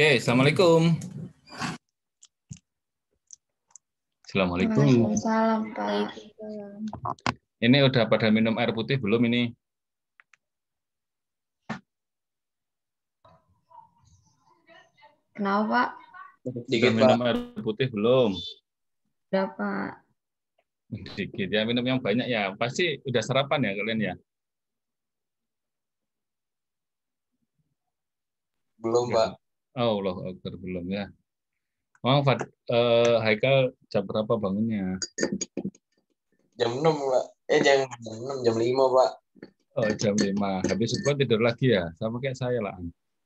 Oke, assalamualaikum. Assalamualaikum. Waalaikumsalam, Pak. Ini udah pada minum air putih belum ini? Kenapa, Pak? Udah minum air putih belum? Udah, Pak. Dikit ya, minum yang banyak ya. Pasti udah sarapan ya kalian ya? Belum, Pak. Oh, Allah Akbar, belum ya. Oh, Haikal jam berapa bangunnya? Jam 6, Pak. Jam 6, jam 5, Pak. Oh, jam 5. Habis subuh tidur lagi ya? Sama kayak saya lah.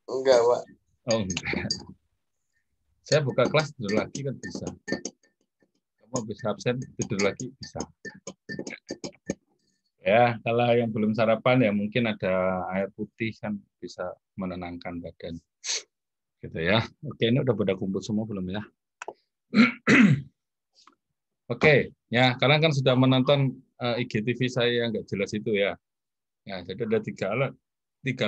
Enggak, Pak. Oh, enggak. Saya buka kelas tidur lagi kan bisa. Kamu bisa absen tidur lagi bisa. Ya, kalau yang belum sarapan ya mungkin ada air putih kan bisa menenangkan badan. Gitu ya. Oke, ini udah pada kumpul semua belum ya? Oke, ya kalian kan sudah menonton IGTV saya yang nggak jelas itu ya. Ya, jadi ada tiga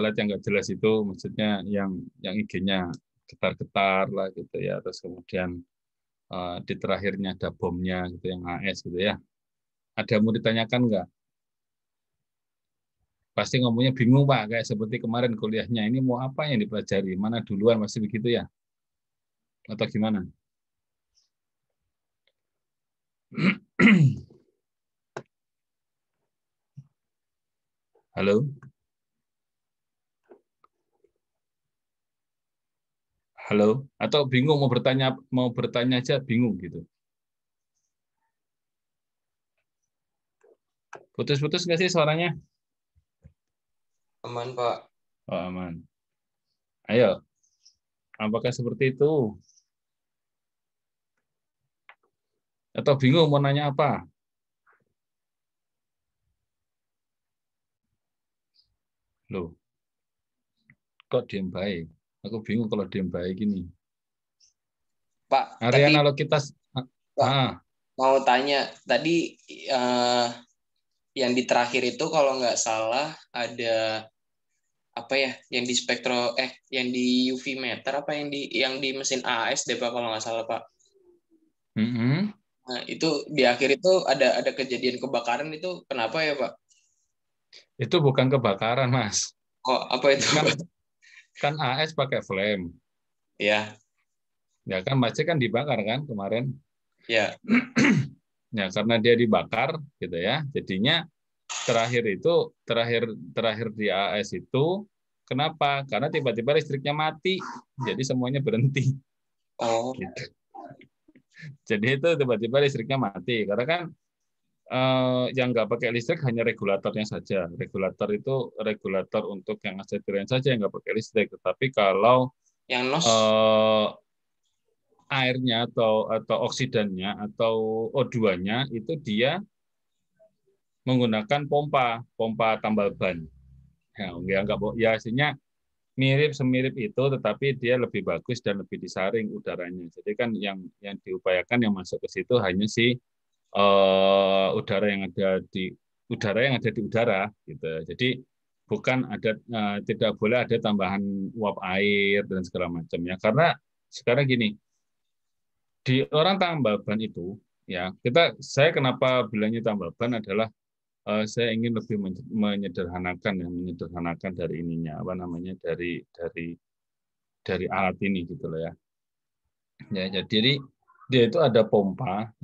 alat yang nggak jelas itu, maksudnya yang IG-nya getar-getar lah gitu ya. Terus kemudian di terakhirnya ada bomnya gitu yang AS gitu ya. Ada yang mau ditanyakan nggak? Pasti ngomongnya bingung Pak, kayak seperti kemarin kuliahnya ini mau apa yang dipelajari, mana duluan, masih begitu ya? Atau gimana? Halo? Halo? Atau bingung mau bertanya aja bingung gitu? Putus-putus nggak sih suaranya? Aman, Pak. Oh, aman. Ayo, apakah seperti itu? Atau bingung mau nanya apa? Loh, kok diem baik? Aku bingung kalau diem baik gini. Pak, Ariana tadi kalau kita... Pak, mau tanya. Tadi yang di terakhir itu kalau nggak salah ada apa ya? Yang di yang di UV meter apa yang di mesin AS deh Pak kalau nggak salah Pak. Nah, itu di akhir itu ada kejadian kebakaran itu kenapa ya Pak? Itu bukan kebakaran, Mas. Oh, apa itu? Kan AS pakai flame. Ya. Ya kan masih kan dibakar kan kemarin. Ya. Ya karena dia dibakar gitu ya. Jadinya terakhir di AS itu kenapa? Karena tiba-tiba listriknya mati. Jadi semuanya berhenti. Oh. Gitu. Jadi itu tiba-tiba listriknya mati karena kan yang nggak pakai listrik hanya regulatornya saja. Regulator itu regulator untuk yang asetilin saja yang nggak pakai listrik. Tetapi kalau yang NOS airnya atau oksidannya atau O2-nya itu dia menggunakan pompa tambal ban. Ya nggak ya hasilnya semirip itu, tetapi dia lebih bagus dan lebih disaring udaranya. Jadi kan yang diupayakan yang masuk ke situ hanya udara yang ada di udara gitu. Jadi bukan tidak boleh ada tambahan uap air dan segala macam ya. Karena sekarang gini, di orang tambal ban itu ya saya kenapa bilangnya tambal ban adalah saya ingin lebih menyederhanakan dari ininya apa namanya dari alat ini gitu loh ya. Ya, jadi dia itu ada pompa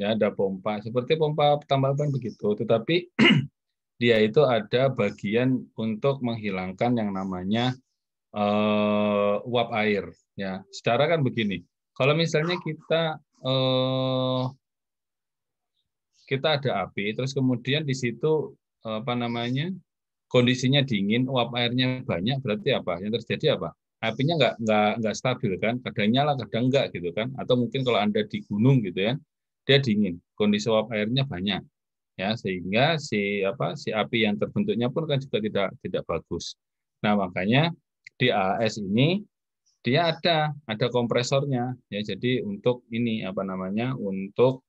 seperti pompa tambal ban begitu, tetapi dia itu ada bagian untuk menghilangkan yang namanya uap air ya. Secara kan begini, kalau misalnya kita ada api terus kemudian di situ apa namanya kondisinya dingin, uap airnya banyak, berarti apa? Yang terjadi apa? Apinya nggak stabil kan, kadang nyala, kadang enggak gitu kan. Atau mungkin kalau Anda di gunung gitu ya, dia dingin, kondisi uap airnya banyak, ya sehingga si api yang terbentuknya pun kan juga tidak bagus. Nah makanya di AS ini dia ada kompresornya, ya jadi untuk ini apa namanya untuk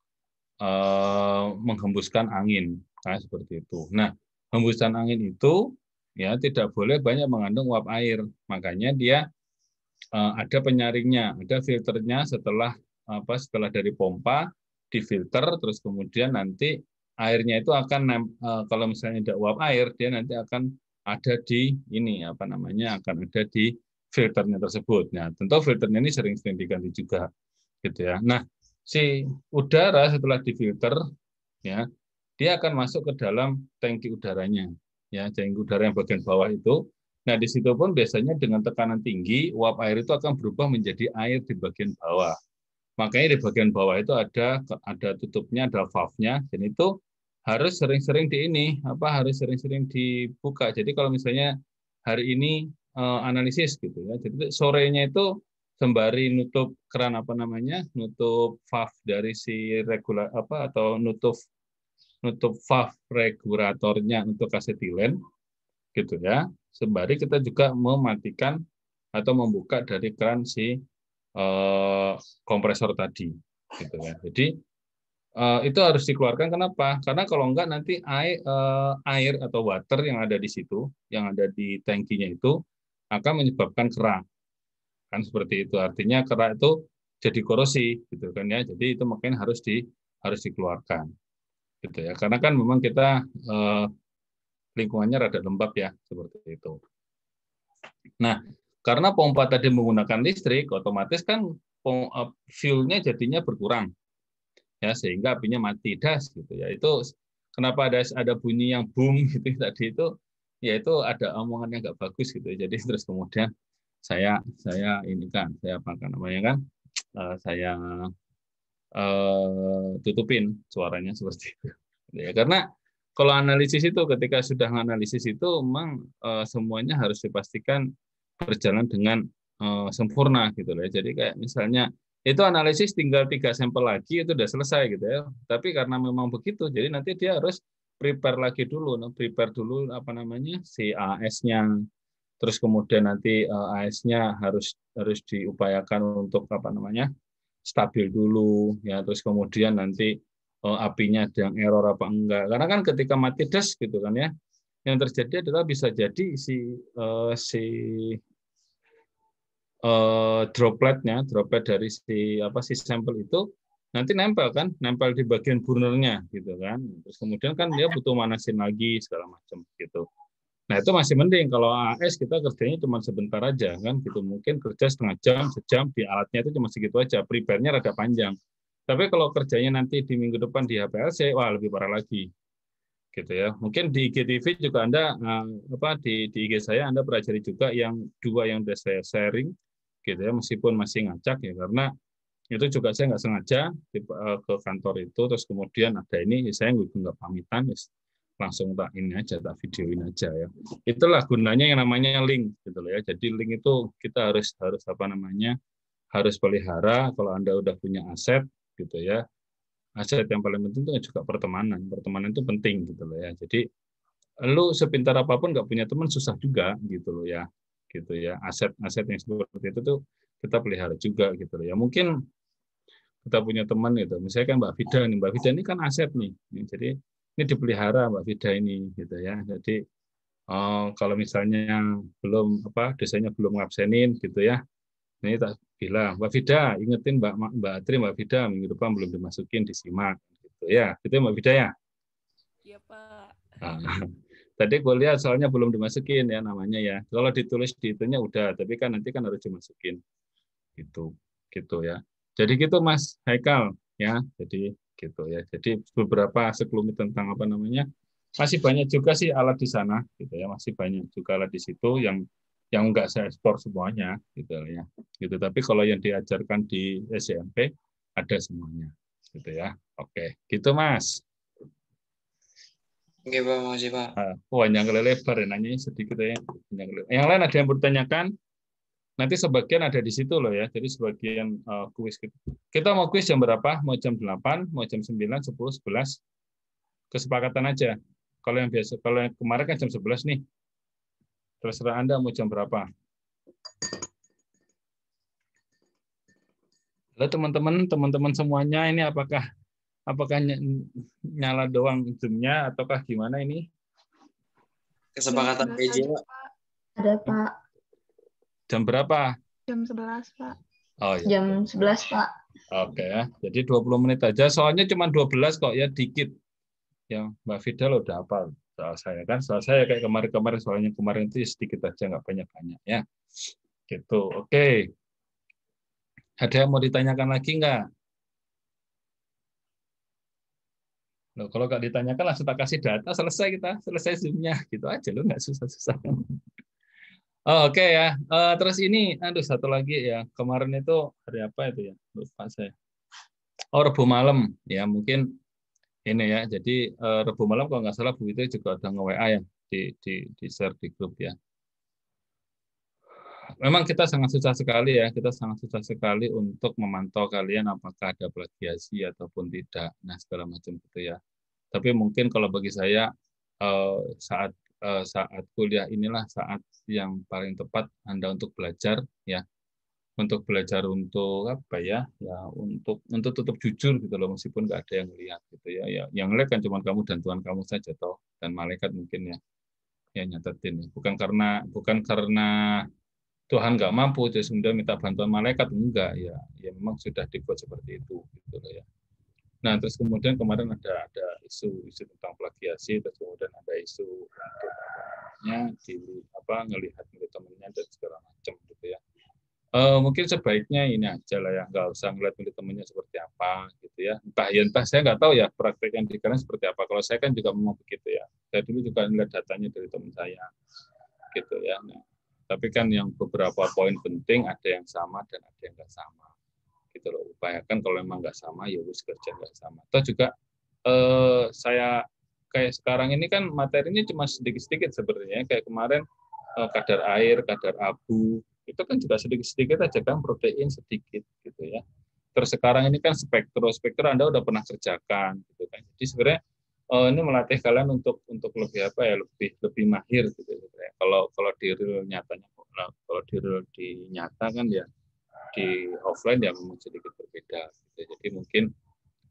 menghembuskan angin, nah seperti itu. Nah hembusan angin itu ya tidak boleh banyak mengandung uap air, makanya dia ada penyaringnya, ada filternya setelah dari pompa difilter, terus kemudian nanti airnya itu akan kalau misalnya ada uap air, dia nanti akan ada di akan ada di filternya tersebut. Nah, tentu filternya ini sering-sering diganti juga, gitu ya. Nah, si udara setelah difilter, ya, dia akan masuk ke dalam tangki udaranya, ya, tangki udara yang bagian bawah itu. Nah, di situ pun biasanya dengan tekanan tinggi, uap air itu akan berubah menjadi air di bagian bawah. Makanya di bagian bawah itu ada tutupnya, ada valve-nya, dan itu harus sering-sering harus sering-sering dibuka. Jadi kalau misalnya hari ini analisis gitu ya, jadi sorenya itu sembari nutup keran nutup valve dari si atau nutup valve regulatornya untuk asetilen gitu ya. Sembari kita juga mematikan atau membuka dari keran si kompresor tadi gitu ya. Jadi itu harus dikeluarkan. Kenapa? Karena kalau enggak nanti air atau water yang ada di situ, yang ada di tangkinya itu akan menyebabkan kerak. Kan seperti itu. Artinya kerak itu jadi korosi gitu kan ya. Jadi itu makanya harus dikeluarkan. Gitu ya. Karena kan memang kita lingkungannya rada lembab ya, seperti itu. Nah, karena pompa tadi menggunakan listrik, otomatis kan fuel-nya jadinya berkurang. Ya, sehingga apinya mati das gitu ya. Itu kenapa ada bunyi yang boom gitu tadi itu, ya itu ada omongan yang nggak bagus gitu. Jadi terus kemudian saya saya tutupin suaranya seperti itu. Ya, karena kalau analisis itu ketika sudah menganalisis itu memang semuanya harus dipastikan berjalan dengan sempurna gitu loh. Jadi kayak misalnya itu analisis tinggal 3 sampel lagi itu udah selesai gitu ya. Tapi karena memang begitu, jadi nanti dia harus prepare lagi dulu, si AS-nya. Terus kemudian nanti AS-nya harus diupayakan untuk stabil dulu ya. Terus kemudian nanti apinya ada yang error apa enggak. Karena kan ketika mati das gitu kan ya, yang terjadi adalah bisa jadi si droplet dari si sampel itu nanti nempel di bagian burnernya gitu kan. Terus kemudian kan dia butuh manasin lagi segala macam gitu. Nah, itu masih mending kalau AS kita kerjanya cuma sebentar aja kan gitu. Mungkin kerja setengah jam, sejam di alatnya itu cuma segitu aja. Prepare-nya rada panjang. Tapi kalau kerjanya nanti di minggu depan di HPLC, wah lebih parah lagi. Gitu ya. Mungkin di IGTV juga Anda di IG saya Anda pelajari juga yang 2 yang sudah saya sharing gitu ya, meskipun masih ngacak ya, karena itu juga saya nggak sengaja ke kantor itu, terus kemudian ada ini saya nggak pamitan, langsung tak videoin aja ya. Itulah gunanya yang namanya link gitu loh ya. Jadi link itu kita harus harus pelihara. Kalau Anda udah punya aset gitu ya, aset yang paling penting itu juga pertemanan. Pertemanan itu penting gitu loh ya. Jadi lu sepintar apapun nggak punya teman susah juga gitu loh ya. Gitu ya. Aset-aset yang seperti itu tuh kita pelihara juga gitu loh ya. Mungkin kita punya teman gitu. Misalnya kan Mbak Vida nih. Mbak Vida ini kan aset nih. Jadi ini dipelihara Mbak Vida ini gitu ya. Jadi kalau misalnya desanya belum ngabsenin gitu ya. Ini tak bilang, Mbak Vida, ingetin Mbak Tri, Mbak Vida minggu depan belum dimasukin disimak gitu ya. Gitu Mbak Vida ya? Iya, Pak. Nah, tadi gue lihat soalnya belum dimasukin ya namanya ya. Kalau ditulis di itunya udah, tapi kan nanti kan harus dimasukin. Gitu ya. Jadi gitu Mas Haikal ya. Jadi gitu ya. Jadi beberapa sekelumit tentang masih banyak juga sih alat di sana gitu ya. Masih banyak juga alat di situ yang enggak saya ekspor semuanya gitu ya. Gitu. Tapi kalau yang diajarkan di SMP ada semuanya gitu ya. Oke, gitu Mas. Oke, Pak, makasih, Pak. Yang lebar ya, nanya sedikit ya. Yang lain ada yang bertanyakan? Nanti sebagian ada di situ loh ya. Jadi sebagian kuis gitu. Kita mau kuis jam berapa? Mau jam 8, mau jam 9, 10, 11. Kesepakatan aja. Kalau yang kemarin kan jam 11 nih. Terserah Anda mau jam berapa. Halo teman-teman semuanya, ini apakah nyala doang Zoom-nya ataukah gimana ini? Kesepakatan PJ, Pak. Ada, Pak. Jam berapa? Jam 11, Pak. Oh ya. Jam 11, Pak. Oke ya. Jadi 20 menit aja. Soalnya cuma 12 kok ya, dikit. Yang Mbak Fidel udah hafal soal saya kan. Soal saya kayak kemarin-kemarin, soalnya kemarin itu sedikit aja, nggak banyak-banyak ya. Gitu. Oke. Ada yang mau ditanyakan lagi nggak? Loh, kalau nggak ditanyakan langsung tak kasih data, selesai kita. Selesai Zoom-nya. Gitu aja loh, nggak susah-susah. Oh, oke ya. Terus ini, aduh satu lagi ya. Kemarin itu hari apa itu ya? Lupa saya. Oh, Rabu malam. Ya, mungkin ini ya. Jadi Rabu malam kalau nggak salah Bu itu juga ada nge-WA ya. Di share di grup ya. Memang kita sangat susah sekali ya. Kita sangat susah sekali untuk memantau kalian apakah ada plagiasi ataupun tidak. Nah, segala macam gitu ya. Tapi mungkin kalau bagi saya saat kuliah inilah saat yang paling tepat Anda untuk belajar ya, untuk belajar untuk apa ya, untuk tetap jujur gitu loh, meskipun nggak ada yang lihat gitu ya. Ya yang lihat kan cuma kamu dan Tuhan kamu saja toh, dan malaikat mungkin ya nyatetin. Bukan karena Tuhan nggak mampu terus kemudian minta bantuan malaikat, enggak ya memang sudah dibuat seperti itu gitu loh ya. Nah, terus kemudian kemarin ada isu tentang plagiasi, terus kemudian ada isu untuk ngelihat temannya dan segala macam gitu ya. Mungkin sebaiknya ini aja lah ya, nggak usah ngeliat temannya seperti apa gitu ya. Entah saya nggak tahu ya praktek yang di kalian seperti apa. Kalau saya kan juga memang begitu ya. Saya dulu juga ngeliat datanya dari teman saya gitu ya. Nah, tapi kan yang beberapa poin penting ada yang sama dan ada yang nggak sama. Gitu loh, upayakan kalau memang nggak sama ya wis kerja nggak sama. Atau juga saya kayak sekarang ini kan materinya cuma sedikit-sedikit sebenarnya, kayak kemarin kadar air, kadar abu itu kan juga sedikit-sedikit aja kan, protein sedikit gitu ya. Terus sekarang ini kan spektro Anda udah pernah kerjakan gitu kan. Jadi sebenarnya ini melatih kalian untuk lebih apa ya, lebih mahir gitu ya. Kalau di real nyatanya, kalau di real di nyata kan ya di offline ya memang sedikit berbeda gitu. Jadi mungkin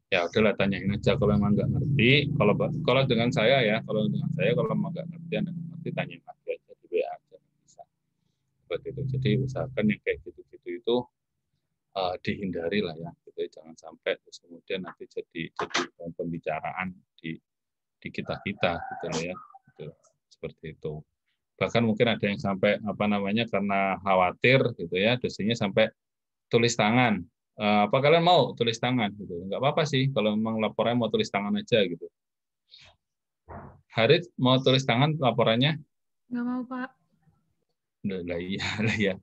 ya udahlah tanyain aja kalau memang nggak ngerti. Kalau dengan saya kalau memang nggak ngerti, Anda nggak ngerti, tanyain lagi aja di WA aja bisa seperti itu. Jadi usahakan yang kayak gitu-gitu itu dihindari lah ya, gitu. Jangan sampai terus kemudian nanti jadi pembicaraan di kita gitu loh ya, gitu. Seperti itu. Bahkan mungkin ada yang sampai karena khawatir gitu ya, dosennya sampai tulis tangan. Apa kalian mau tulis tangan gitu? Nggak apa-apa sih kalau memang laporannya mau tulis tangan aja gitu. Harit mau tulis tangan laporannya? Nggak mau, Pak. Lah iya, lah ya.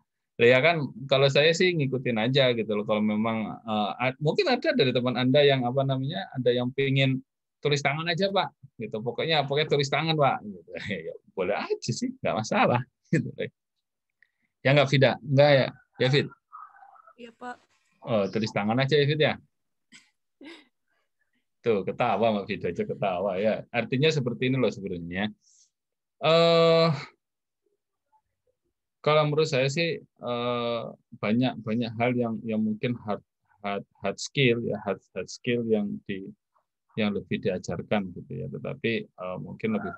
Lah ya kan kalau saya sih ngikutin aja gitu loh. Kalau memang mungkin ada dari teman Anda yang ada yang pengen tulis tangan aja, Pak. Gitu. Pokoknya tulis tangan, Pak. Gitu. Ya, boleh aja sih, nggak masalah gitu. Ya nggak, Vida? Nggak ya? Ya, Vid? Iya, Pak. Oh, tulis tangan aja ya, Vid ya? Tuh, ketawa Mbak Vida aja ketawa ya. Artinya seperti ini loh sebenarnya. Kalau menurut saya sih banyak hal yang mungkin hard skill ya, hard skill yang lebih diajarkan gitu ya. Tetapi mungkin lebih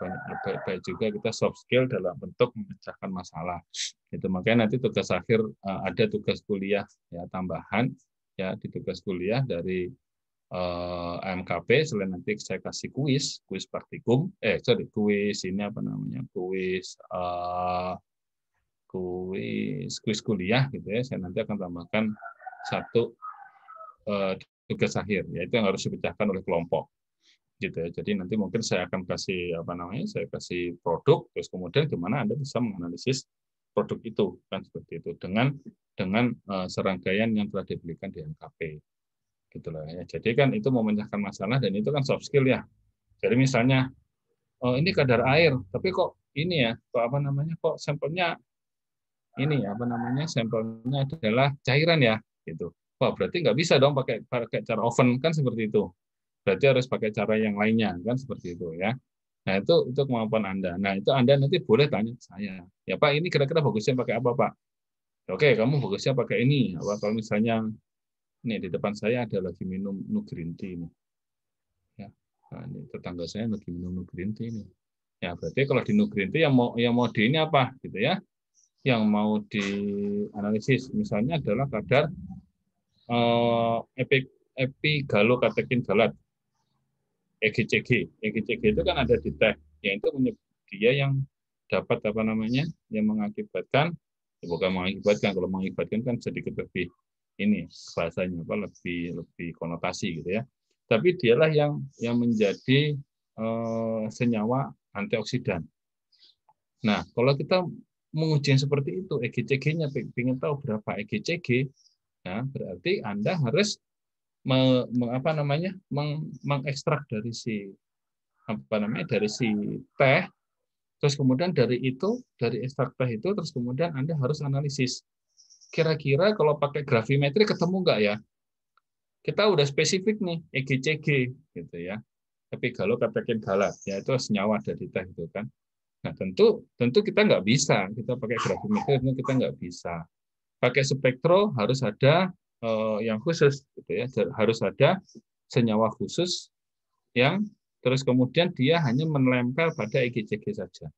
baik juga kita soft skill dalam bentuk memecahkan masalah. Itu makanya nanti tugas akhir ada tugas kuliah ya tambahan ya, di tugas kuliah dari MKP. Selain nanti saya kasih kuis praktikum, kuis ini kuis kuliah gitu ya. Saya nanti akan tambahkan satu tugas akhir, yaitu yang harus dipecahkan oleh kelompok gitu ya. Jadi nanti mungkin saya akan kasih saya kasih produk, terus kemudian gimana Anda bisa menganalisis produk itu kan, seperti itu dengan serangkaian yang telah diberikan di MKP gitu lah ya. Jadi kan itu memecahkan masalah dan itu kan soft skill ya. Jadi misalnya ini kadar air, tapi kok ini ya, kok sampelnya ini sampelnya adalah cairan ya gitu. Wah, berarti nggak bisa dong pakai cara oven kan, seperti itu. Berarti harus pakai cara yang lainnya kan, seperti itu ya. Nah, itu kemampuan Anda. Nah, itu Anda nanti boleh tanya ke saya. Ya, Pak, ini kira-kira bagusnya pakai apa, Pak? Oke, kamu bagusnya pakai ini. Apa kalau misalnya nih di depan saya ada lagi minum green tea ini. Ya. Nah, ini tetangga saya lagi minum green tea ini. Ya, berarti kalau di green tea yang mau di ini apa gitu ya? yang mau dianalisis. Misalnya adalah kadar epigalokatekin galat, EGCG. EGCG itu kan ada di teh, yaitu dia yang dapat apa namanya, yang mengakibatkan, bukan mengakibatkan, kalau mengakibatkan kan sedikit lebih ini bahasanya apa, lebih konotasi gitu ya. Tapi dialah yang menjadi senyawa antioksidan. Nah, kalau kita menguji yang seperti itu, EGCG-nya, ingin tahu berapa EGCG, nah, berarti Anda harus mengekstrak dari si dari si teh, terus kemudian dari ekstrak teh itu, terus kemudian Anda harus analisis. Kira-kira kalau pakai gravimetri ketemu nggak ya? Kita udah spesifik nih EGCG gitu ya. Tapi kalau katakan galat, ya itu senyawa dari teh itu kan. Nah, tentu kita nggak bisa, kita pakai gravimetri kita nggak bisa. Pakai spektro harus ada yang khusus, gitu ya. Harus ada senyawa khusus yang terus kemudian dia hanya menempel pada EGCG saja.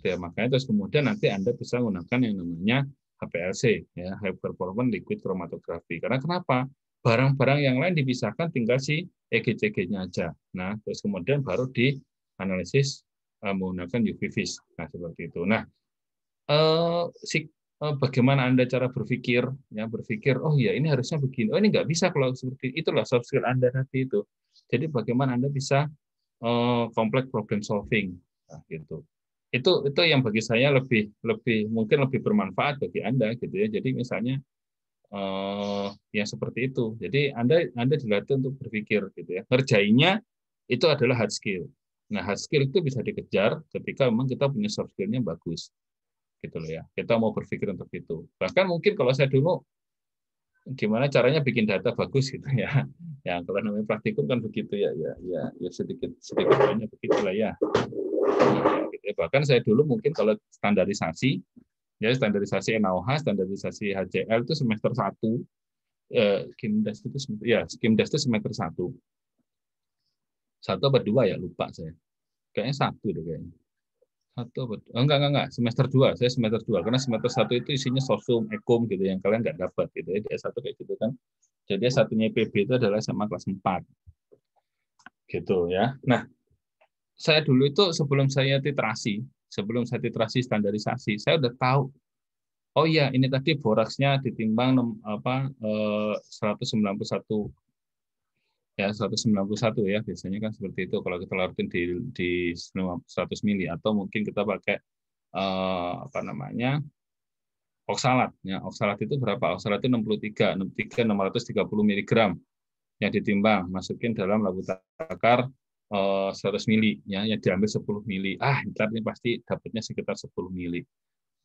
Ya, makanya terus kemudian nanti Anda bisa menggunakan yang namanya HPLC, ya, High Performance Liquid Chromatography. Karena kenapa? Barang-barang yang lain dipisahkan, tinggal si EGCG-nya aja. Nah, terus kemudian baru dianalisis menggunakan UV vis. Nah, seperti itu. Nah, bagaimana Anda cara berpikir, ya, oh ya ini harusnya begini, oh ini nggak bisa kalau seperti itulah soft skill Anda nanti itu. Jadi bagaimana Anda bisa complex problem solving, nah, gitu. Itu yang bagi saya mungkin lebih bermanfaat bagi Anda gitu ya. Jadi misalnya yang seperti itu. Jadi Anda dilatih untuk berpikir gitu ya. Ngerjainnya itu adalah hard skill. Nah, hard skill itu bisa dikejar ketika memang kita punya soft skill-nya bagus. Gitu loh ya. Kita mau berpikir untuk itu. Bahkan mungkin kalau saya dulu gimana caranya bikin data bagus gitu ya. Ya kalau namanya praktikum kan begitu ya, sedikit banyak begitulah ya. Bahkan saya dulu mungkin kalau standarisasi NaOH, standarisasi HCl itu semester 1, Kimdas itu semester 1. 1 apa 2 ya, lupa saya. Kayaknya 1 deh kayaknya. 1 apa? Enggak, semester 2. Saya semester 2 karena semester 1 itu isinya sosum, ekom gitu yang kalian nggak dapat gitu ya. Di S1 kayak gitu kan. Jadi satunya IPB itu adalah SMA kelas 4. Gitu ya. Nah, saya dulu itu sebelum saya titrasi standarisasi, saya udah tahu. Oh iya, ini tadi boraksnya ditimbang 191 ya, 191 ya, biasanya kan seperti itu kalau kita larutin di 100 mili, atau mungkin kita pakai oksalat ya. Oksalat itu berapa? Oksalat itu 630 miligram yang ditimbang, masukin dalam labu takar 100 mili ya, yang diambil 10 mili. Ntar ini pasti dapatnya sekitar 10 mili.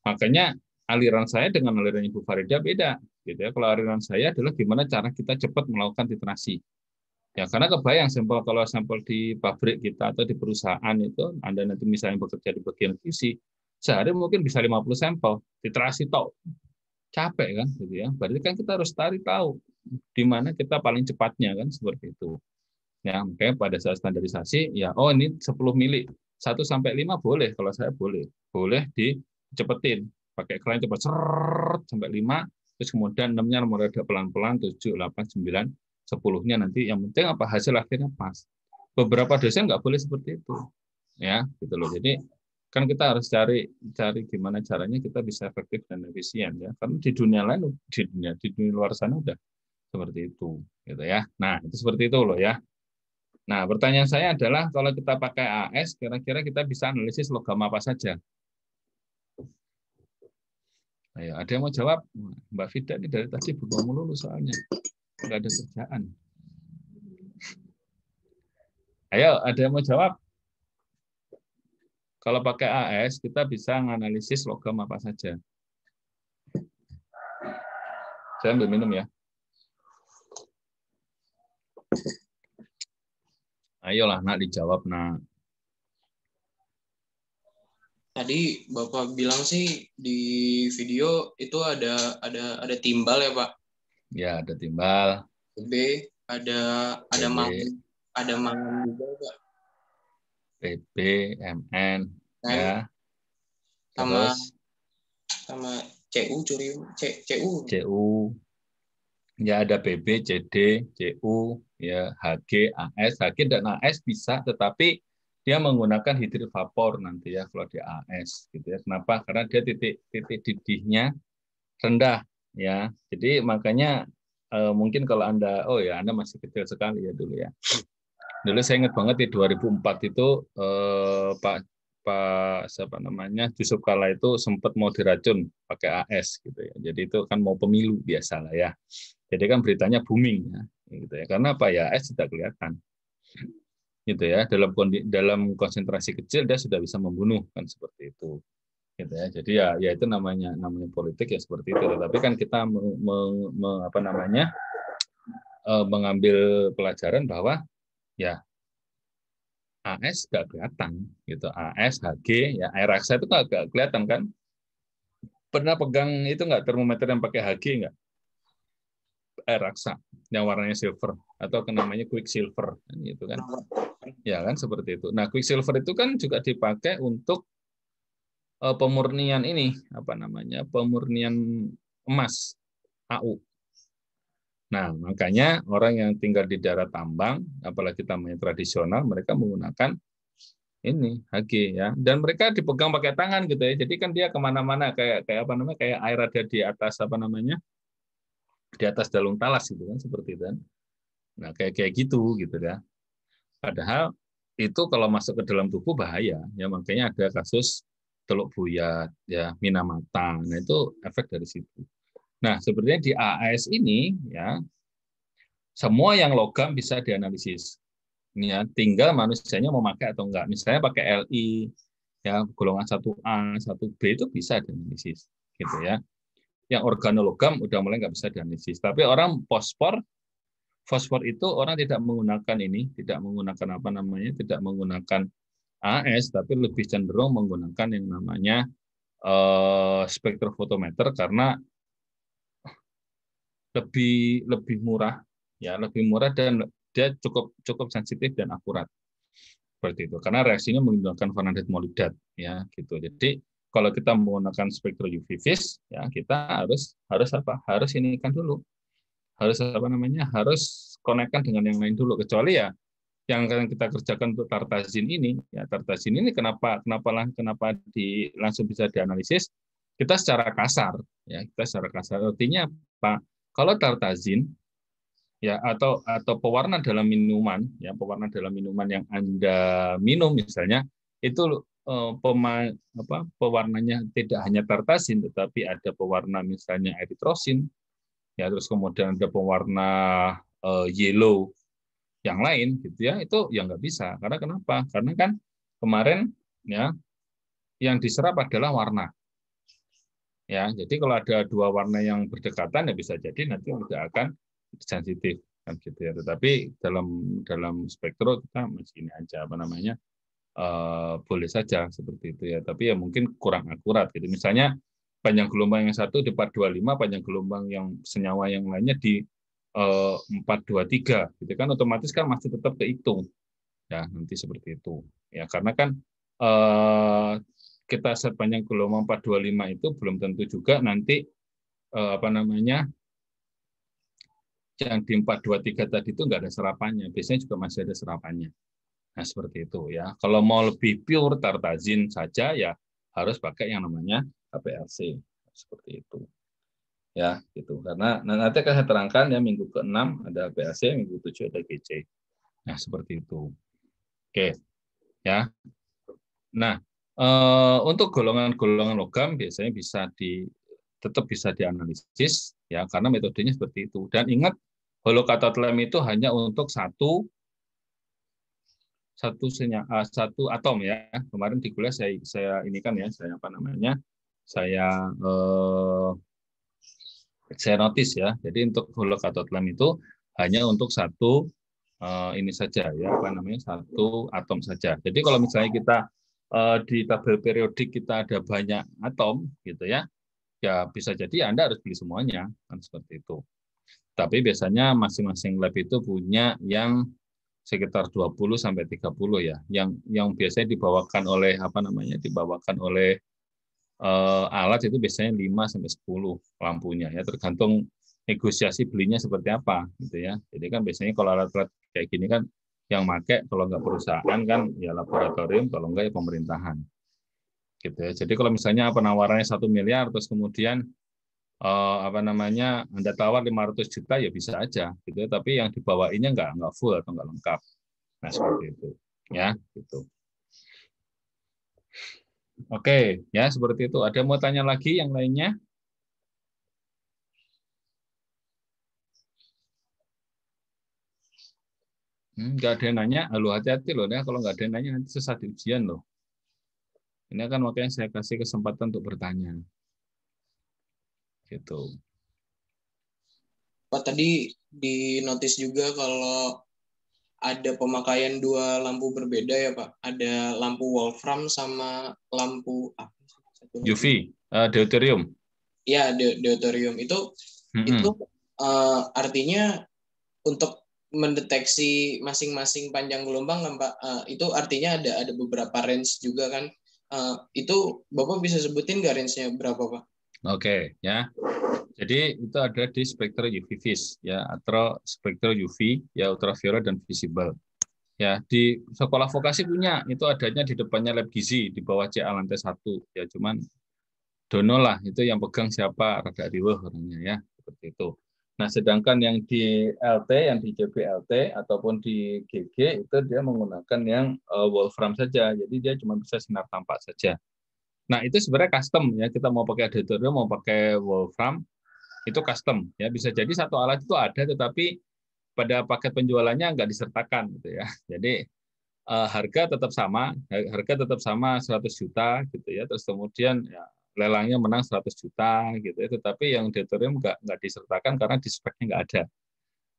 Makanya aliran saya dengan aliran Ibu Farida beda gitu ya. Kalau aliran saya adalah gimana cara kita cepat melakukan titrasi. Ya, karena kebayang kalau sampel di pabrik kita atau di perusahaan itu, Anda nanti misalnya bekerja di bagian QC, sehari mungkin bisa 50 sampel, titrasi tok. Capek kan gitu ya. Berarti kan kita harus tahu di mana kita paling cepatnya kan, seperti itu. Ya, makanya pada saat standarisasi ya, oh ini 10 mili, 1 sampai 5 boleh, kalau saya boleh dicepetin, pakai keran cepat sampai 5, terus kemudian 6-nya mereda pelan-pelan, 7, 8, 9, 10-nya nanti, yang penting apa hasil akhirnya pas. Beberapa dosen nggak boleh seperti itu, ya gitu loh. Jadi kan kita harus cari gimana caranya kita bisa efektif dan efisien ya. Karena di dunia lain, di dunia luar sana udah seperti itu, gitu ya. Nah itu seperti itu loh ya. Nah, pertanyaan saya adalah kalau kita pakai AS, kira-kira kita bisa analisis logam apa saja? Ayo, ada yang mau jawab? Mbak Fida ini dari tadi bengong melulu soalnya. Nggak ada kerjaan. Ayo, ada yang mau jawab? Kalau pakai AS, kita bisa menganalisis logam apa saja. Saya ambil minum ya. Ayolah, nak dijawab, nak. Tadi Bapak bilang sih di video itu ada timbal ya, Pak? Ya, ada timbal. PB, ada mangan juga, Pak. PB, MN, ya. Sama Terus sama CU, curium, CU. CU. Ya ada PB, CD, CU, ya HG, AS. HG dan AS bisa, tetapi dia menggunakan hidril vapor nanti ya kalau di AS gitu ya. Kenapa? Karena dia titik didihnya rendah ya. Jadi makanya mungkin kalau Anda Anda masih kecil sekali ya dulu ya. Dulu saya ingat banget di 2004 itu Pak siapa namanya Yusuf Kala itu sempat mau diracun pakai AS gitu ya. Jadi itu kan mau pemilu biasalah ya. Jadi kan beritanya booming ya, gitu ya. Karena apa ya AS tidak kelihatan, gitu ya. Dalam konsentrasi kecil dia sudah bisa membunuh kan seperti itu, gitu ya. Jadi ya itu namanya politik ya seperti itu. Tapi kan kita mengambil pelajaran bahwa ya AS nggak kelihatan, gitu. AS, HG, ya air raksa itu nggak kelihatan kan. Pernah pegang itu nggak termometer yang pakai HG nggak? Air raksa yang warnanya silver atau namanya quicksilver gitu kan. Ya kan seperti itu. Nah, quicksilver itu kan juga dipakai untuk pemurnian ini, pemurnian emas, AU. Nah, makanya orang yang tinggal di daerah tambang, apalagi tambang tradisional, mereka menggunakan ini HG ya, dan mereka dipegang pakai tangan gitu ya. Jadi kan dia kemana-mana kayak air ada di atas di atas dalung talas gitu kan seperti itu kan. Nah, kayak gitu ya. Padahal itu kalau masuk ke dalam tubuh bahaya ya, makanya ada kasus teluk buyat ya, minamata. Nah, itu efek dari situ. Nah, sebenarnya di AAS ini ya semua yang logam bisa dianalisis. Ya, tinggal manusianya mau pakai atau enggak. Misalnya pakai Li ya, golongan 1A, 1B itu bisa dianalisis gitu ya. Yang organologam udah mulai nggak bisa dianalisis. Tapi orang fosfor itu orang tidak menggunakan tidak menggunakan AS, tapi lebih cenderung menggunakan yang namanya spektrofotometer karena lebih murah dan dia cukup sensitif dan akurat seperti itu. Karena reaksinya menggunakan vanadin molidat ya gitu. Jadi kalau kita menggunakan spektro UV vis ya kita harus ini kan dulu. Harus konekkan dengan yang lain dulu, kecuali ya yang kita kerjakan untuk tartazin ini kenapa langsung bisa dianalisis kita secara kasar artinya apa, kalau tartazin ya atau pewarna dalam minuman yang Anda minum misalnya itu pewarnanya tidak hanya tartazin tetapi ada pewarna misalnya eritrosin ya, terus kemudian ada pewarna yellow yang lain gitu ya, itu ya nggak bisa. Karena kenapa? Karena kan kemarin ya yang diserap adalah warna. Ya, jadi kalau ada dua warna yang berdekatan ya bisa jadi nanti tidak akan sensitif kan gitu ya. Tetapi dalam spektro kita masih ini aja boleh saja seperti itu ya. Tapi ya mungkin kurang akurat gitu. Misalnya panjang gelombang yang satu di 425, panjang gelombang yang senyawa yang lainnya di 423 gitu kan, otomatis kan masih tetap kehitung ya nanti seperti itu ya, karena kan kita set panjang gelombang 425 itu belum tentu juga nanti yang di 423 tadi itu nggak ada serapannya, biasanya juga masih ada serapannya. Nah seperti itu ya. Kalau mau lebih pure tartazin saja ya harus pakai yang namanya HPLC seperti itu. Ya, gitu. Karena nanti akan saya terangkan ya minggu ke-6 ada HPLC, minggu 7 ada GC. Nah, seperti itu. Oke. Ya. Nah, untuk golongan-golongan logam biasanya tetap bisa dianalisis ya karena metodenya seperti itu. Dan ingat holocathode lem itu hanya untuk satu atom ya. Kemarin di kuliah saya ini kan ya, saya notice ya. Jadi untuk holocathode lem itu hanya untuk satu ini saja ya, satu atom saja. Jadi kalau misalnya kita di tabel periodik kita ada banyak atom gitu ya, ya bisa jadi Anda harus beli semuanya kan seperti itu. Tapi biasanya masing-masing lab itu punya yang sekitar 20 sampai 30 ya, yang biasanya dibawakan oleh alat itu biasanya 5 sampai 10 lampunya ya, tergantung negosiasi belinya seperti apa gitu ya. Jadi kan biasanya kalau alat-alat kayak gini kan yang make kalau nggak perusahaan kan ya laboratorium, kalau nggak ya pemerintahan. Gitu ya. Jadi kalau misalnya penawarannya 1 miliar terus kemudian apa namanya Anda tawar 500 juta ya bisa aja gitu ya, tapi yang dibawainnya nggak full atau nggak lengkap. Nah, seperti itu. Ya, gitu. Oke, ya seperti itu. Ada mau tanya lagi yang lainnya? Nggak ada yang nanya, halo hati-hati loh ya, kalau nggak ada yang nanya nanti sesat di ujian loh. Ini kan makanya saya kasih kesempatan untuk bertanya. Gitu. Pak, tadi di notis juga kalau ada pemakaian 2 lampu berbeda ya Pak. Ada lampu Wolfram sama lampu apa? UV, deuterium. Ya, deuterium itu artinya untuk mendeteksi masing-masing panjang gelombang kan Pak. Itu artinya ada beberapa range juga kan. Itu Bapak bisa sebutin nggak range-nya berapa Pak? Oke, ya. Jadi itu ada di spektrum UV vis ya, atau spektrum UV ya, ultraviolet dan visible. Ya, di sekolah vokasi punya, itu adanya di depannya lab gizi di bawah CA lantai 1 ya, cuman dono lah itu yang pegang siapa, rada riweuh orangnya ya, seperti itu. Nah, sedangkan yang di LT, yang di JBLT ataupun di GG itu dia menggunakan yang Wolfram saja. Jadi dia cuma bisa sinar tampak saja. Nah, itu sebenarnya custom ya. Kita mau pakai deuterium, mau pakai Wolfram, itu custom ya. Bisa jadi satu alat itu ada tetapi pada paket penjualannya nggak disertakan gitu ya. Jadi harga tetap sama 100 juta gitu ya. Terus kemudian ya lelangnya menang 100 juta gitu ya. Tetapi yang deuterium nggak disertakan karena di speknya nggak ada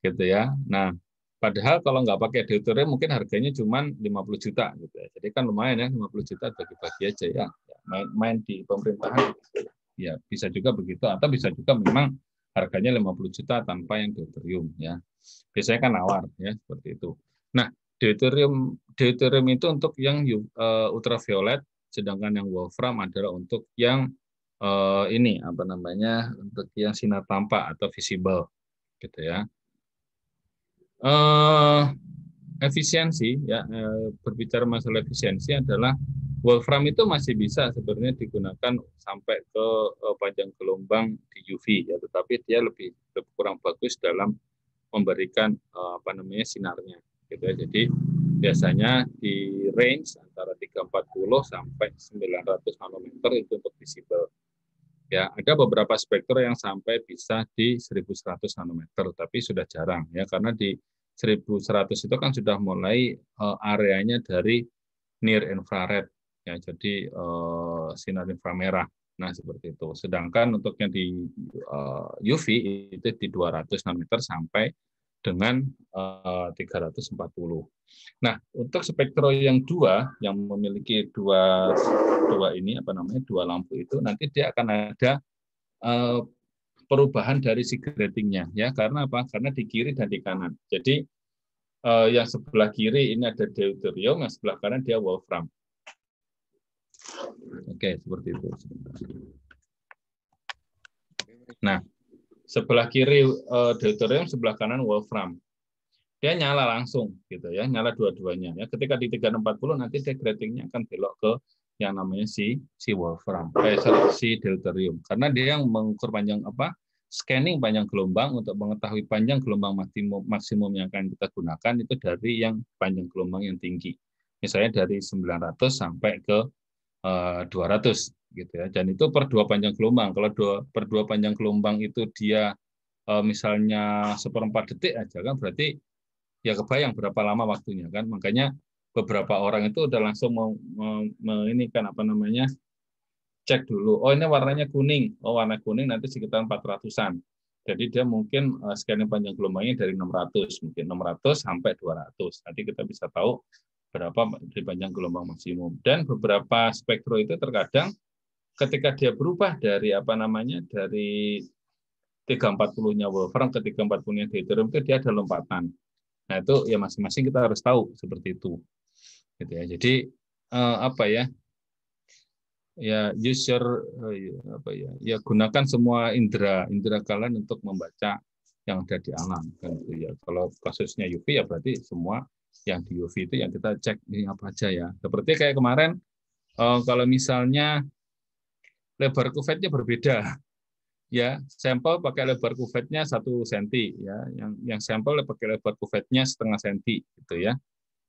gitu ya. Nah, padahal kalau nggak pakai deuterium mungkin harganya cuma 50 juta gitu ya. Jadi kan lumayan ya, 50 juta bagi-bagi aja ya. Main di pemerintahan ya bisa juga begitu, atau bisa juga memang harganya 50 juta tanpa yang deuterium ya. Biasanya kan nawar ya, seperti itu. Nah, deuterium itu untuk yang ultraviolet, sedangkan yang wolfram adalah untuk yang ini apa namanya, untuk yang sinar tampak atau visible gitu ya. Efisiensi ya, berbicara masalah efisiensi adalah wolfram itu masih bisa sebenarnya digunakan sampai ke panjang gelombang di UV ya, tetapi dia lebih kurang bagus dalam memberikan apa namanya sinarnya gitu ya. Jadi biasanya di range antara 340 sampai 900 nanometer itu untuk visible. Ya, ada beberapa spektrum yang sampai bisa di 1100 nanometer, tapi sudah jarang ya, karena di 1100 itu kan sudah mulai areanya dari near infrared ya, jadi sinar inframerah. Nah, seperti itu. Sedangkan untuk yang di UV itu di 200 nanometer sampai dengan 340. Nah, untuk spektrum yang yang memiliki dua lampu itu, nanti dia akan ada perubahan dari si gradingnya ya, karena apa? Karena di kiri dan di kanan. Jadi yang sebelah kiri ini ada deuterium, yang sebelah kanan dia wolfram. Oke, seperti itu. Nah, sebelah kiri deuterium, sebelah kanan wolfram. Dia nyala langsung gitu ya, nyala dua-duanya ya. Ketika di 340 nanti dia gradingnya akan belok ke yang namanya si wolfram, si deuterium, karena dia yang mengukur panjang scanning panjang gelombang untuk mengetahui panjang gelombang maksimum yang akan kita gunakan itu dari yang panjang gelombang yang tinggi, misalnya dari 900 sampai ke 200 gitu ya. Dan itu per 2 panjang gelombang. Kalau per 2 panjang gelombang itu dia misalnya 1/4 detik aja kan, berarti ya kebayang berapa lama waktunya kan. Makanya beberapa orang itu udah langsung ini kan apa namanya, cek dulu, oh ini warnanya kuning, oh warna kuning nanti sekitar 400-an. Jadi dia mungkin scanning panjang gelombangnya dari 600, mungkin 600 sampai 200. Nanti kita bisa tahu berapa di panjang gelombang maksimum. Dan beberapa spektrum itu terkadang ketika dia berubah dari dari 340-nya wolfram ke 340-nya deuterium itu dia ada lompatan. Nah, itu ya masing-masing kita harus tahu seperti itu. Gitu ya. Jadi ya use your apa ya, ya gunakan semua indera kalian untuk membaca yang ada di alam kan gitu ya. Kalau kasusnya UV ya berarti semua yang di UV itu yang kita cek ini apa aja ya. Seperti kayak kemarin kalau misalnya lebar kuvetnya berbeda ya, sampel pakai lebar kuvetnya 1 cm ya, yang sampel pakai lebar kuvetnya setengah senti gitu ya.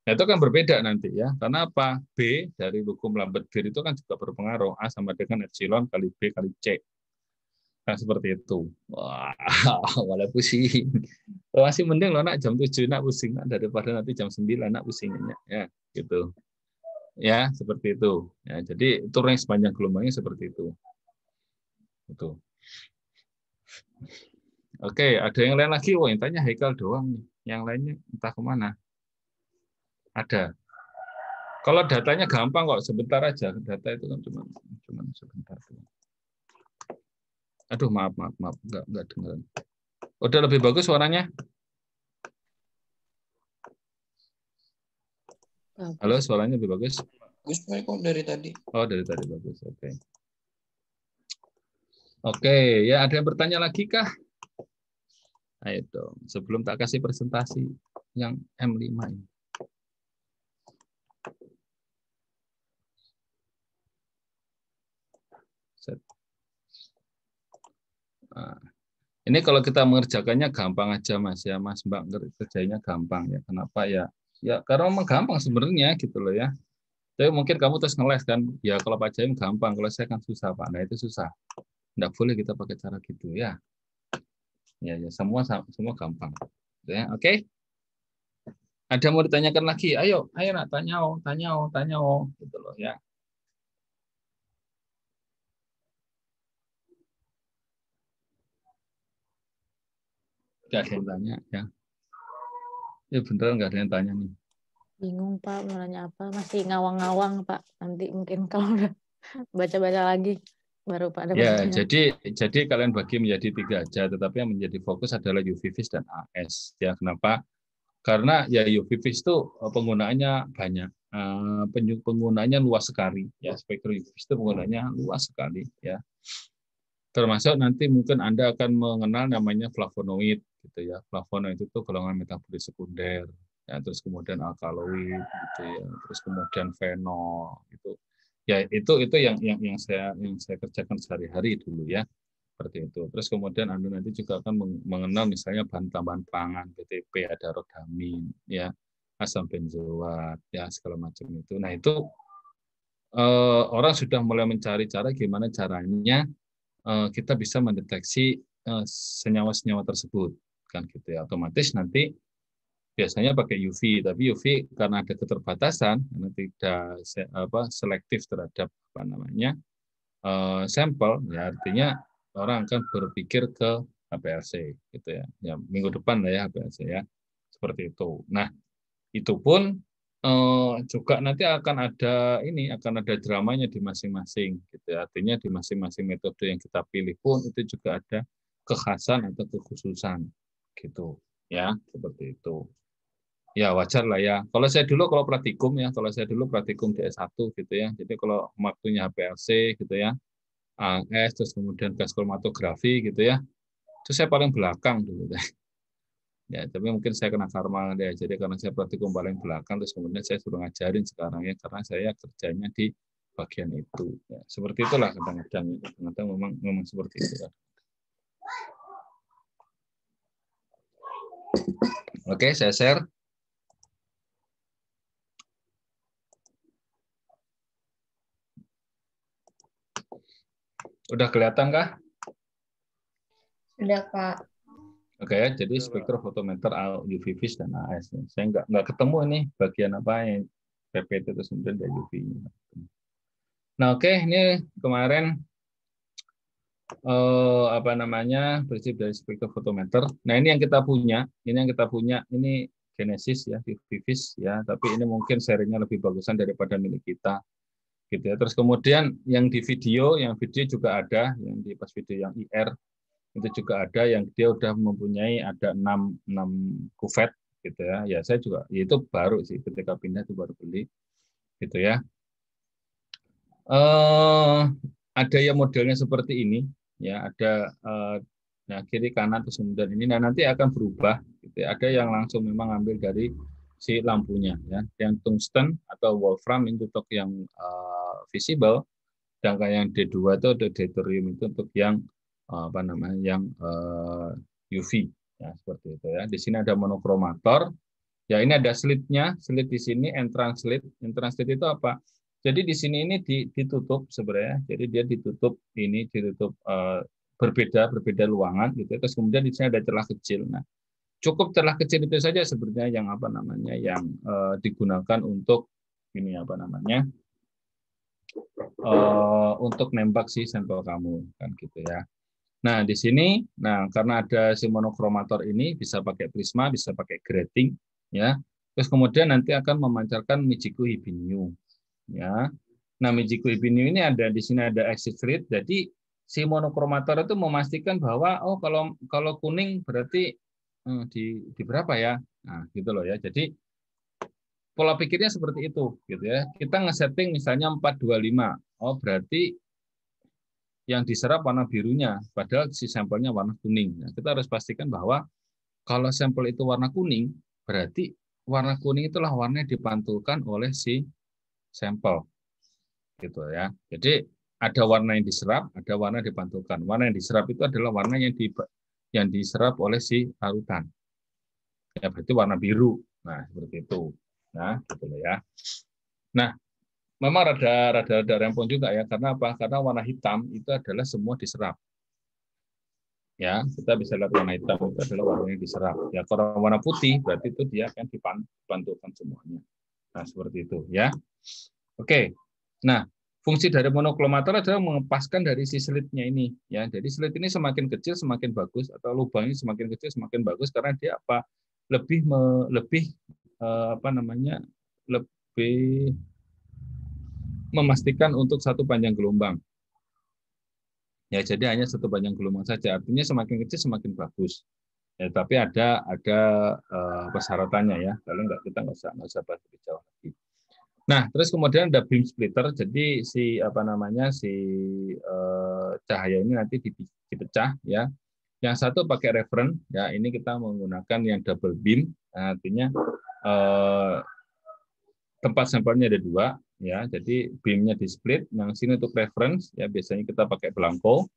Nah, itu kan berbeda nanti ya. Karena apa? B dari hukum Lambert-Beer itu kan juga berpengaruh. A sama dengan epsilon kali B kali C. Kan seperti itu. Wah, malah pusing. Masih mending loh nak jam 7 nak pusing nak, daripada nanti jam 9 nak pusingnya ya, gitu. Ya, seperti itu. Ya, jadi itu range sepanjang gelombangnya seperti itu. Itu. Oke, ada yang lain lagi? Wah, yang tanya Haikal doang nih. Yang lainnya entah kemana. Ada. Kalau datanya gampang kok, sebentar aja. Data itu kan cuma sebentar. Aduh, maaf, enggak dengar. Udah lebih bagus suaranya? Halo, suaranya lebih bagus? Bagus kok dari tadi. Oh, dari tadi bagus. Oke. Oke, ya ada yang bertanya lagi kah? Ayo dong, sebelum tak kasih presentasi yang M5 ini. Nah, ini kalau kita mengerjakannya gampang aja Mas ya, Mas Mbak kerjanya gampang ya. Kenapa ya? Ya karena memang gampang sebenarnya gitu loh ya. Tapi mungkin kamu terus ngeles kan, ya kalau Pak Jaim gampang, kalau saya kan susah Pak. Nah itu susah. Nggak boleh kita pakai cara gitu ya. Ya semua gampang. Ya, oke. Ada mau ditanyakan lagi? Ayo nak tanya gitu loh ya. Nggak ada yang tanya ya. Ya beneran nggak ada yang tanya nih. Bingung Pak, mau nanya apa? Masih ngawang-ngawang Pak. Nanti mungkin kalau udah baca-baca lagi baru Pak ada Ya, pertanyaan. jadi kalian bagi menjadi 3 aja, tetapi yang menjadi fokus adalah UV-Vis dan AS. Ya, kenapa? Karena ya UV-Vis itu penggunaannya banyak, penggunaannya luas sekali. Ya, spektrum UV-Vis itu penggunaannya luas sekali. Ya, termasuk nanti mungkin Anda akan mengenal namanya flavonoid, gitu ya. Flavonoid itu golongan metabolit sekunder. Ya, terus kemudian alkaloid, gitu ya. Terus kemudian fenol, itu. Ya itu yang saya kerjakan sehari-hari dulu ya, seperti itu. Terus kemudian Anda nanti juga akan mengenal misalnya bahan tambahan pangan, BTP, ada rodamin, ya, asam benzoat, ya segala macam itu. Nah itu orang sudah mulai mencari cara gimana caranya kita bisa mendeteksi senyawa-senyawa tersebut, kan gitu ya. Otomatis nanti biasanya pakai UV, tapi UV karena ada keterbatasan, karena tidak selektif terhadap sampel, ya artinya orang akan berpikir ke HPLC, gitu ya. Ya minggu depan lah ya HPLC ya, seperti itu. Nah itu pun juga nanti akan ada dramanya di masing-masing, gitu ya. Artinya di masing-masing metode yang kita pilih pun itu juga ada kekhasan atau kekhususan, gitu ya, seperti itu. Ya wajar lah ya. Kalau saya dulu praktikum di S1 gitu ya. Jadi kalau waktunya HPLC gitu ya, AS terus kemudian gas kromatografi gitu ya. Itu saya paling belakang dulu deh. Ya, tapi mungkin saya kena karma deh. Jadi karena saya praktikum paling belakang terus kemudian saya suruh ngajarin sekarang ya karena saya kerjanya di bagian itu. Ya, seperti itulah kadang-kadang memang seperti itu. Oke, saya share. Udah kelihatan kah? Sudah, Pak. Oke ya, jadi spektrofotometer UV-Vis dan AS. Saya nggak ketemu ini bagian apa yang PPT itu kemudian dari UV. Nah oke, ini kemarin prinsip dari spektrofotometer. Nah ini yang kita punya, ini Genesis ya, UV-Vis ya, tapi ini mungkin serinya lebih bagusan daripada milik kita. Gitu ya. Terus kemudian yang video juga ada, yang di pas video yang IR itu juga ada, yang dia udah mempunyai ada 6 kuvet gitu ya. Ya saya juga, ya itu baru sih ketika pindah itu baru beli gitu ya. Ada yang modelnya seperti ini, ya ada nah, kiri kanan terus kemudian ini, nah nanti akan berubah. Gitu. Ada yang langsung memang ambil dari si lampunya, ya, yang tungsten atau wolfram itu untuk yang visible, sedangkan yang D2 itu ada deuterium itu untuk yang apa namanya, yang UV, ya seperti itu ya. Di sini ada monokromator. Ya, ini ada slitnya, slit di sini, entrance slit. Entrance slit itu apa? Jadi di sini ini ditutup sebenarnya. Jadi dia ditutup berbeda luangan gitu. Terus kemudian di sini ada celah kecil. Nah, cukup celah kecil itu saja sebenarnya yang apa namanya, yang digunakan untuk ini apa namanya, untuk nembak si sampel kamu kan gitu ya. Nah, di sini, nah karena ada si monokromator ini bisa pakai prisma, bisa pakai grating, ya. Terus kemudian nanti akan memancarkan Michiko Hibinu, ya. Nah, Michiko Hibinu ini ada di sini ada exit slit, jadi si monokromator itu memastikan bahwa oh kalau kuning berarti di berapa ya? Nah, gitu loh ya. Jadi pola pikirnya seperti itu, gitu ya. Kita nge-setting misalnya 425, oh berarti yang diserap warna birunya, padahal si sampelnya warna kuning. Nah, kita harus pastikan bahwa kalau sampel itu warna kuning, berarti warna kuning itulah warna yang dipantulkan oleh si sampel, gitu ya. Jadi ada warna yang diserap, ada warna yang dipantulkan. Warna yang diserap itu adalah warna yang diserap oleh si larutan. Ya, berarti warna biru. Nah, seperti itu. Nah, gitu ya. Nah, memang rada rempong juga ya, karena apa? Karena warna hitam itu adalah semua diserap. Ya, kita bisa lihat warna hitam itu adalah warna yang diserap. Ya, kalau warna putih berarti itu dia akan dipantulkan semuanya. Nah, seperti itu ya. Oke. Nah, fungsi dari monokromator adalah mengepaskan dari si slitnya ini ya. Jadi slit ini semakin kecil semakin bagus, atau lubangnya semakin kecil semakin bagus karena dia apa? Lebih apa namanya? Lebih memastikan untuk satu panjang gelombang. Ya, jadi hanya satu panjang gelombang saja. Artinya semakin kecil semakin bagus. Ya, tapi ada persyaratannya ya. Kalau kita nggak usah bahas lebih jauh lagi. Nah, terus kemudian ada beam splitter. Jadi si apa namanya, si cahaya ini nanti dipecah ya. Yang satu pakai reference ya. Ini kita menggunakan yang double beam. Nah, artinya tempat sampelnya ada dua. Ya, jadi beamnya di split, yang sini untuk reference, ya biasanya kita pakai belangko,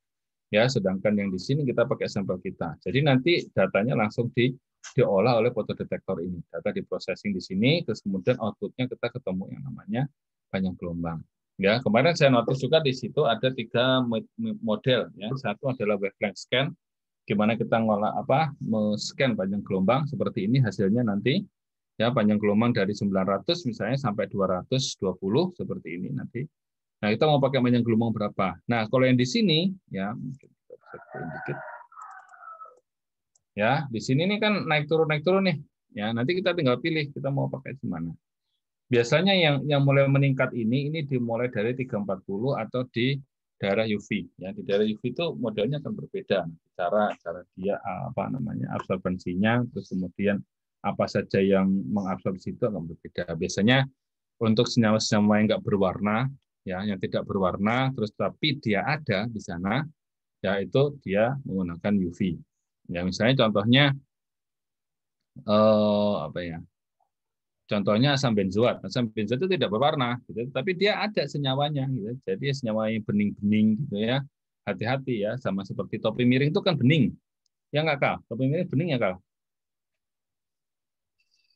ya, sedangkan yang di sini kita pakai sampel kita. Jadi nanti datanya langsung diolah oleh fotodetektor ini, data diprocessing di sini, terus kemudian outputnya kita ketemu yang namanya panjang gelombang. Ya, kemarin saya notice juga di situ ada 3 model, ya. Satu adalah wavelength scan, gimana kita ngolah men-scan panjang gelombang seperti ini hasilnya nanti. Ya, panjang gelombang dari 900 misalnya sampai 220 seperti ini nanti. Nah, kita mau pakai panjang gelombang berapa? Nah, kalau yang di sini ya mungkin kita bisa dikit. Ya, di sini nih kan naik turun nih. Ya, nanti kita tinggal pilih kita mau pakai di mana. Biasanya yang mulai meningkat ini dimulai dari 340 atau di daerah UV. Ya, di daerah UV itu modelnya akan berbeda. Cara dia apa namanya absorbensinya, terus kemudian apa saja yang mengabsorpsi itu akan berbeda. Biasanya untuk senyawa-senyawa yang nggak berwarna, ya, yang tidak berwarna, terus tapi dia ada di sana, ya itu dia menggunakan UV. Ya, misalnya contohnya apa ya? Contohnya asam benzoat. Asam benzoat itu tidak berwarna, gitu, tapi dia ada senyawanya, gitu. Jadi senyawa yang bening-bening, gitu ya. Hati-hati ya, sama seperti topi miring itu kan bening, ya nggak Kak? Topi miring bening ya Kak?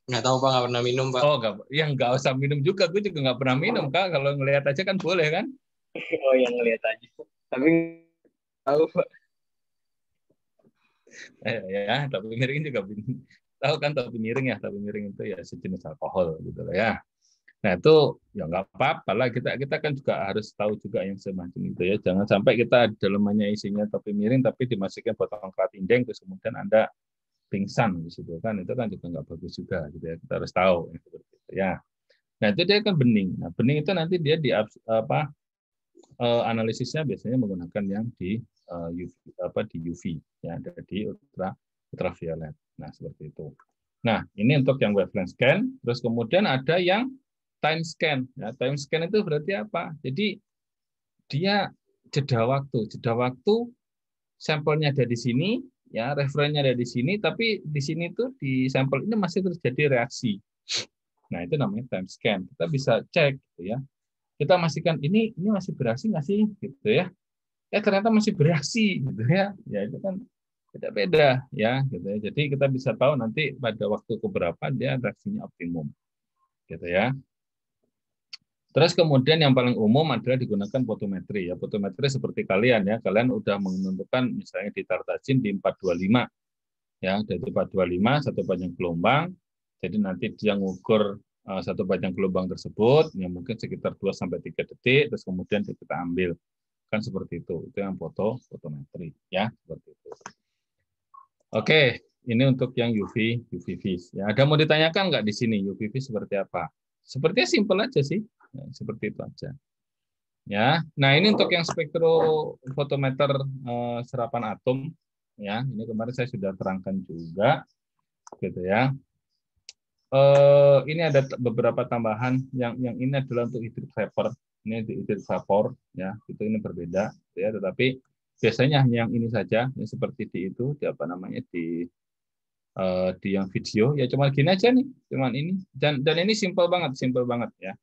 Nggak tahu Pak, nggak pernah minum Pak. Oh, nggak usah minum juga. Gue juga nggak pernah minum Kak. Kalau ngelihat aja kan boleh kan? Oh, yang ngelihat aja. Tapi tahu Pak. Ya, topi miring juga tahu kan topi miring ya. Topi miring itu ya sejenis alkohol gitu loh ya. Nah itu ya nggak apa-apa lah. Kita kan juga harus tahu juga yang semacam itu ya. Jangan sampai kita dalamannya isinya topi miring tapi dimasukin botol keratindeng terus kemudian Anda pingsan di situ kan, itu kan juga nggak bagus juga gitu ya. Kita harus tahu ya, seperti itu ya. Nah itu dia kan bening. Nah bening itu nanti dia di analisisnya biasanya menggunakan yang di UV, di UV ya, di ultraviolet. Nah seperti itu. Nah ini untuk yang wavelength scan. Terus kemudian ada yang time scan. Ya, time scan itu berarti apa? Jadi dia jeda waktu sampelnya ada di sini, ya referennya ada di sini, tapi di sini tuh di sampel ini masih terjadi reaksi. Nah itu namanya time scan. Kita bisa cek, gitu ya. Kita memastikan ini masih bereaksi nggak sih, gitu ya. Ternyata masih bereaksi, gitu ya. Ya itu kan beda-beda, ya, gitu ya. Jadi kita bisa tahu nanti pada waktu keberapa dia reaksinya optimum, gitu ya. Terus kemudian yang paling umum adalah digunakan fotometri. Ya, fotometri seperti kalian ya, kalian udah menentukan misalnya di Tartagin di 425. Ya, dari 425 satu panjang gelombang. Jadi nanti dia ngukur satu panjang gelombang tersebut, ya mungkin sekitar 2 sampai 3 detik, terus kemudian kita ambil. Kan seperti itu. Itu yang fotometri, ya, seperti itu. Oke, ini untuk yang UV vis. Ya, ada mau ditanyakan nggak di sini UV vis seperti apa? Sepertinya simpel aja sih. Ya, seperti itu aja. Ya, nah ini untuk yang spektrofotometer serapan atom, ya ini kemarin saya sudah terangkan juga, gitu ya. Ini ada beberapa tambahan, yang ini adalah untuk hydrid vapor, ini hydrid vapor, ya itu ini berbeda, ya. Tetapi biasanya yang ini saja, ya, seperti di itu, di apa namanya di yang video, ya cuma gini aja nih, cuman ini, dan ini simpel banget ya.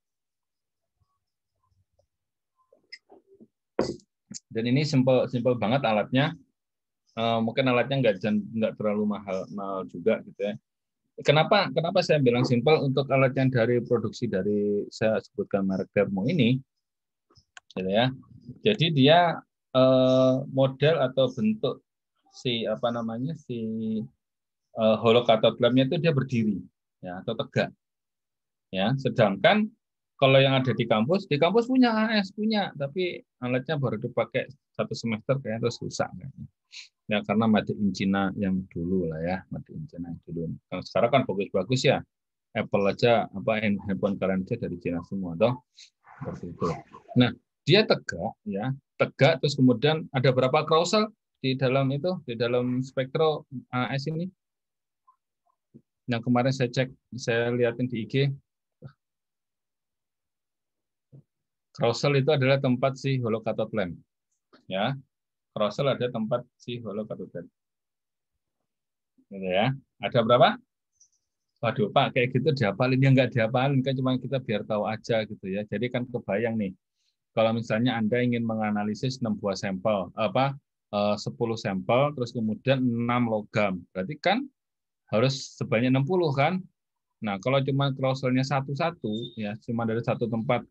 Dan ini simple banget alatnya. Mungkin alatnya nggak terlalu mahal juga gitu ya. Kenapa saya bilang simple? Untuk alat yang dari produksi dari saya sebutkan merek Thermo ini, gitu ya. Jadi dia model atau bentuk si apa namanya hollow cathode lamp-nya itu dia berdiri, ya atau tegak. Ya, sedangkan kalau yang ada di kampus punya AS punya, tapi alatnya baru dipakai 1 semester kayaknya terus rusak kayaknya. Ya karena made in China yang dulu lah ya, made in China yang dulu. Kalau sekarang kan bagus-bagus ya. Apple aja handphone kalian aja dari China semua toh. Seperti itu. Nah, dia tegak terus kemudian ada berapa carousel di dalam spektro AS ini. Yang kemarin saya lihatin di IG. Carousel itu adalah tempat si hollow cathode lamp. Ya. Carousel ada tempat si hollow cathode lamp. Gitu ya. Ada berapa? Waduh, Pak, kayak gitu dihafalin, ya nggak dihafalin, kan cuma kita biar tahu aja gitu ya. Jadi kan kebayang nih, kalau misalnya Anda ingin menganalisis 6 buah sampel, 10 sampel, terus kemudian 6 logam, berarti kan harus sebanyak 60 kan? Nah, kalau cuma crosselnya satu-satu, ya cuma dari satu tempat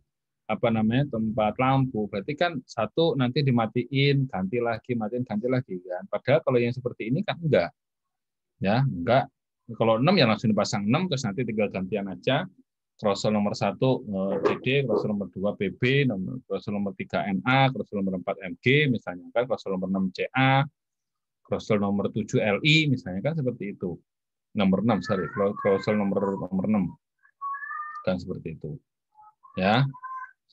tempat lampu, berarti kan satu nanti dimatiin, ganti lagi, matiin, ganti lagi kan. Padahal kalau yang seperti ini kan enggak. Ya, enggak. Kalau 6 ya langsung dipasang 6, terus nanti tinggal gantian aja. Crossel nomor 1 CD, crossel nomor 2 PB, crossel nomor 3 NA, crossel nomor 4 MG misalnya kan, crossel nomor 6 CA, crossel nomor 7 LI misalnya kan seperti itu. Nomor 6, sorry, crossel nomor 6. Kan seperti itu. Ya.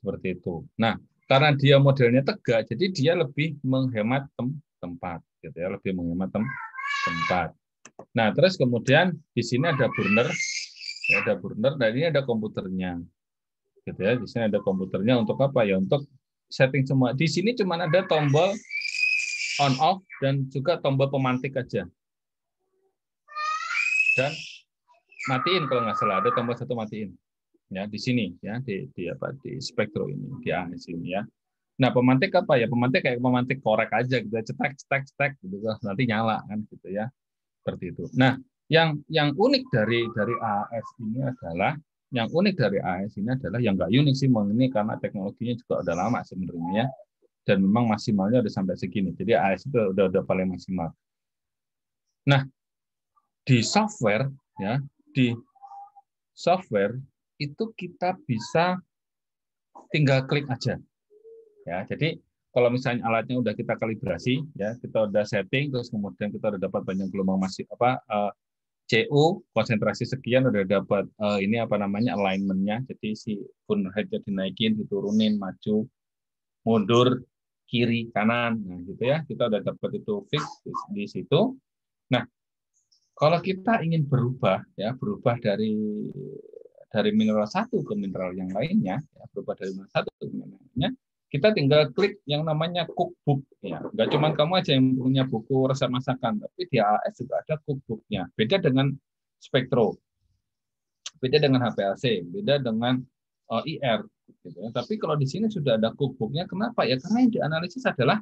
Seperti itu. Nah, karena dia modelnya tegak, jadi dia lebih menghemat tempat, gitu ya, lebih menghemat tempat. Nah, terus kemudian di sini ada burner, ya, ada burner, dan ini ada komputernya, gitu ya. Di sini ada komputernya untuk apa ya? Untuk setting semua. Di sini cuma ada tombol on off dan juga tombol pemantik aja. Dan matiin kalau nggak salah, ada tombol 1 matiin. Ya di sini ya di spektro ini di AS ini ya. Nah pemantik apa ya, pemantik kayak pemantik korek aja gitu, cetek gitu nanti nyala kan gitu ya, seperti itu. Nah yang unik dari AS ini adalah yang nggak unik sih ini karena teknologinya juga udah lama sebenarnya ya, dan memang maksimalnya udah sampai segini, jadi AS itu udah paling maksimal. Nah di software itu kita bisa tinggal klik aja, ya. Jadi kalau misalnya alatnya udah kita kalibrasi, ya, kita udah setting, terus kemudian kita udah dapat banyak gelombang CO konsentrasi sekian, udah dapat alignment-nya, jadi si burner head-nya dinaikin, diturunin, maju, mundur, kiri, kanan, nah gitu ya, kita udah dapat itu fix di situ. Nah, kalau kita ingin berubah dari mineral satu ke mineral yang lainnya, ya, berubah dari mineral satu ke mineral yang lainnya, kita tinggal klik yang namanya cookbook ya. Nggak cuma kamu aja yang punya buku resep masakan, tapi di AS juga ada cookbooknya. Beda dengan Spektro, beda dengan HPLC, beda dengan IR. Gitu ya. Tapi kalau di sini sudah ada cookbooknya, kenapa ya? Karena yang dianalisis adalah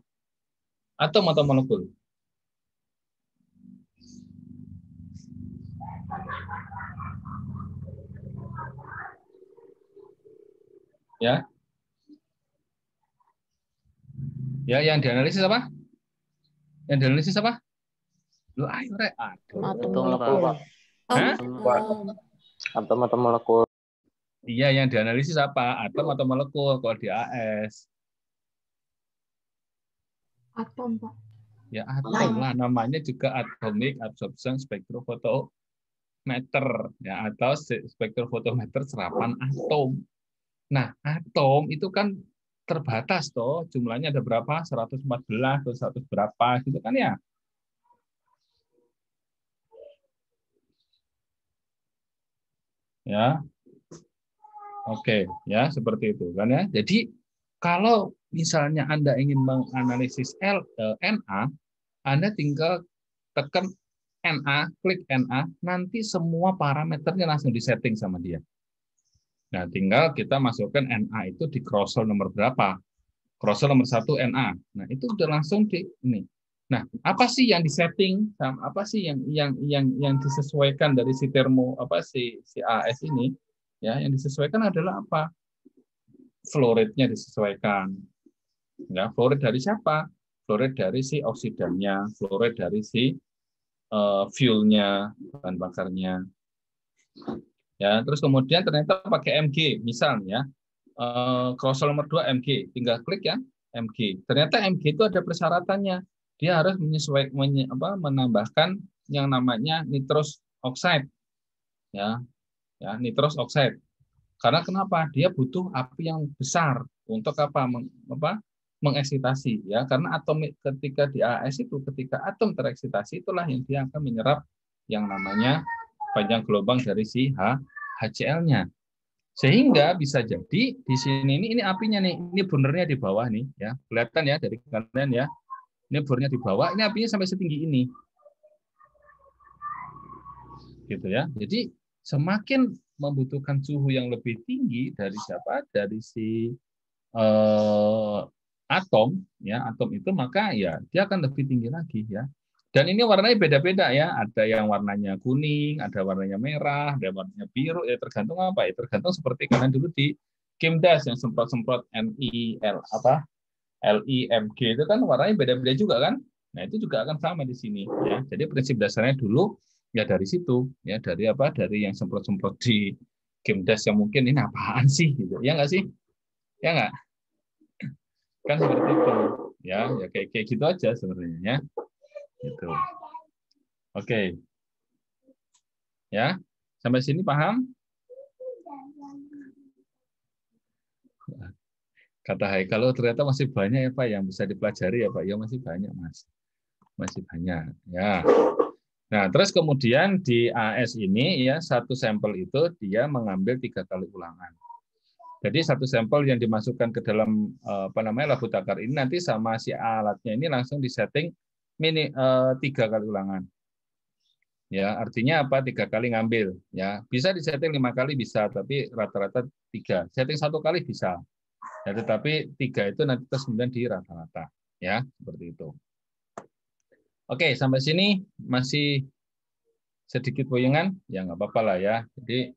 atom atau molekul. Ya, ya yang dianalisis apa? Yang dianalisis apa? Lu ayo rek. Atom molekul, Pak. Hah? Atom atau molekul. Iya, yang dianalisis apa? Atom atau molekul kalau di AS? Atom, Pak. Ya atom lah, namanya juga atomic absorption spectrophotometer ya, atau spektrofotometer serapan atom. Nah, atom itu kan terbatas toh, jumlahnya ada berapa? 114 atau 100 berapa gitu kan ya. Ya. Oke, ya seperti itu kan ya. Jadi kalau misalnya Anda ingin menganalisis Na, Anda tinggal tekan Na, klik Na, nanti semua parameternya langsung disetting sama dia. Nah, tinggal kita masukkan Na itu di crossel nomor berapa? Crossel nomor 1 Na. Nah, itu udah langsung di ini. Nah, apa sih yang disetting? Apa sih yang disesuaikan dari si si AS ini? Ya, yang disesuaikan adalah apa? Flow rate-nya disesuaikan. Ya, flow rate dari siapa? Flow rate dari si oksidannya, flow rate dari si fuel-nya, bahan bakarnya. Ya, terus kemudian ternyata pakai Mg, misalnya crossel nomor 2 Mg, tinggal klik ya Mg. Ternyata Mg itu ada persyaratannya. Dia harus menambahkan yang namanya nitrous oxide. Ya, nitrous oxide. Karena kenapa? Dia butuh api yang besar untuk mengeksitasi ya. Karena atom ketika di AS itu, ketika atom tereksitasi, itulah yang dia akan menyerap yang namanya panjang gelombang dari si HCl-nya. Sehingga bisa jadi di sini ini apinya nih, ini burnernya di bawah nih ya. Kelihatan ya dari kalian ya. Ini burnernya di bawah, ini apinya sampai setinggi ini. Gitu ya. Jadi semakin membutuhkan suhu yang lebih tinggi dari siapa? Dari si atom ya, atom itu, maka ya dia akan lebih tinggi lagi ya. Dan ini warnanya beda-beda ya, ada yang warnanya kuning, ada warnanya merah, ada warnanya biru, ya tergantung apa ya, tergantung seperti kalian dulu di Kimdas yang semprot-semprot LIMG itu kan warnanya beda-beda juga kan. Nah, itu juga akan sama di sini ya. Jadi prinsip dasarnya dulu ya dari situ ya, dari yang semprot-semprot di Kimdas yang mungkin ini apaan sih gitu. Ya nggak sih? Ya nggak? Kan seperti itu ya, kayak gitu aja sebenarnya ya. Gitu. Oke. Ya. Sampai sini paham? Kata Haikal, kalau ternyata masih banyak ya Pak yang bisa dipelajari ya Pak. Ya masih banyak Mas. Masih banyak ya. Nah, terus kemudian di AS ini ya, satu sampel itu dia mengambil 3 kali ulangan. Jadi satu sampel yang dimasukkan ke dalam labu takar ini nanti sama si alatnya ini langsung disetting 3 kali ulangan. Ya, artinya apa? 3 kali ngambil. Ya, bisa disetting 5 kali bisa, tapi rata-rata 3. Setting 1 kali bisa. Ya, tetapi 3 itu nanti terus kemudian di rata-rata. Ya, seperti itu. Oke, sampai sini masih sedikit boyongan, ya nggak apa-apa lah ya. Jadi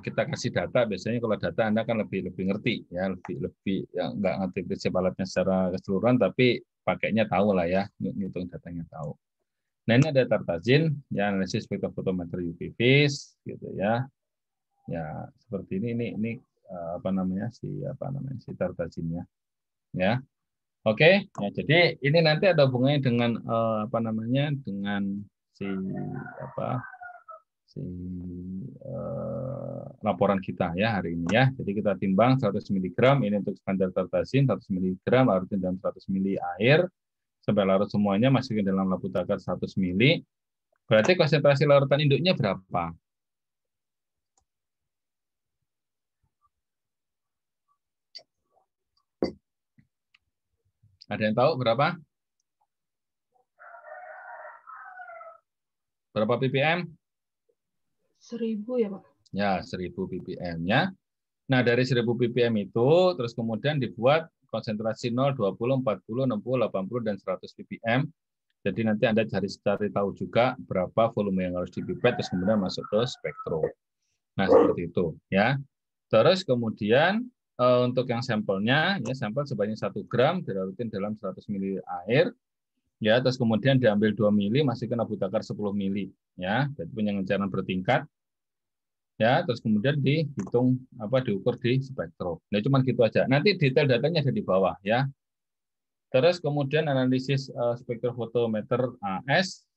kita kasih data, biasanya kalau data Anda kan lebih ngerti ya, lebih ya nggak ngerti prinsip alatnya secara keseluruhan, tapi pakainya tahu lah ya, ngitung datanya tahu. Nah, ini ada tartazin, ya analisis spektrofotometer UV phase gitu ya. Ya, seperti ini si tartazinnya. Ya. Oke, ya jadi ini nanti ada hubungannya dengan dengan si laporan kita ya hari ini ya. Jadi kita timbang 100 mg ini untuk standar tartazin, 100 mg larutin dalam 100 ml air sampai larut semuanya, masukin dalam labu takar 100 ml. Berarti konsentrasi larutan induknya berapa? Ada yang tahu berapa? Berapa ppm? 1000 ya, Pak? Ya, 1000 ppm ya. Nah, dari 1000 ppm itu terus kemudian dibuat konsentrasi 0, 20, 40, 60, 80 dan 100 ppm. Jadi nanti Anda cari tahu juga berapa volume yang harus dipipet terus kemudian masuk ke spektro. Nah, seperti itu ya. Terus kemudian untuk yang sampelnya ya sampel sebanyak 1 gram dilarutin dalam 100 ml air. Ya, terus kemudian diambil 2 mili, masukkan Abu Takar 10 mili, ya, jadi penyengajaran bertingkat, ya, terus kemudian dihitung diukur di spektro. Nah, cuma gitu aja. Nanti detail datanya ada di bawah, ya. Terus kemudian analisis spektrofotometer AS.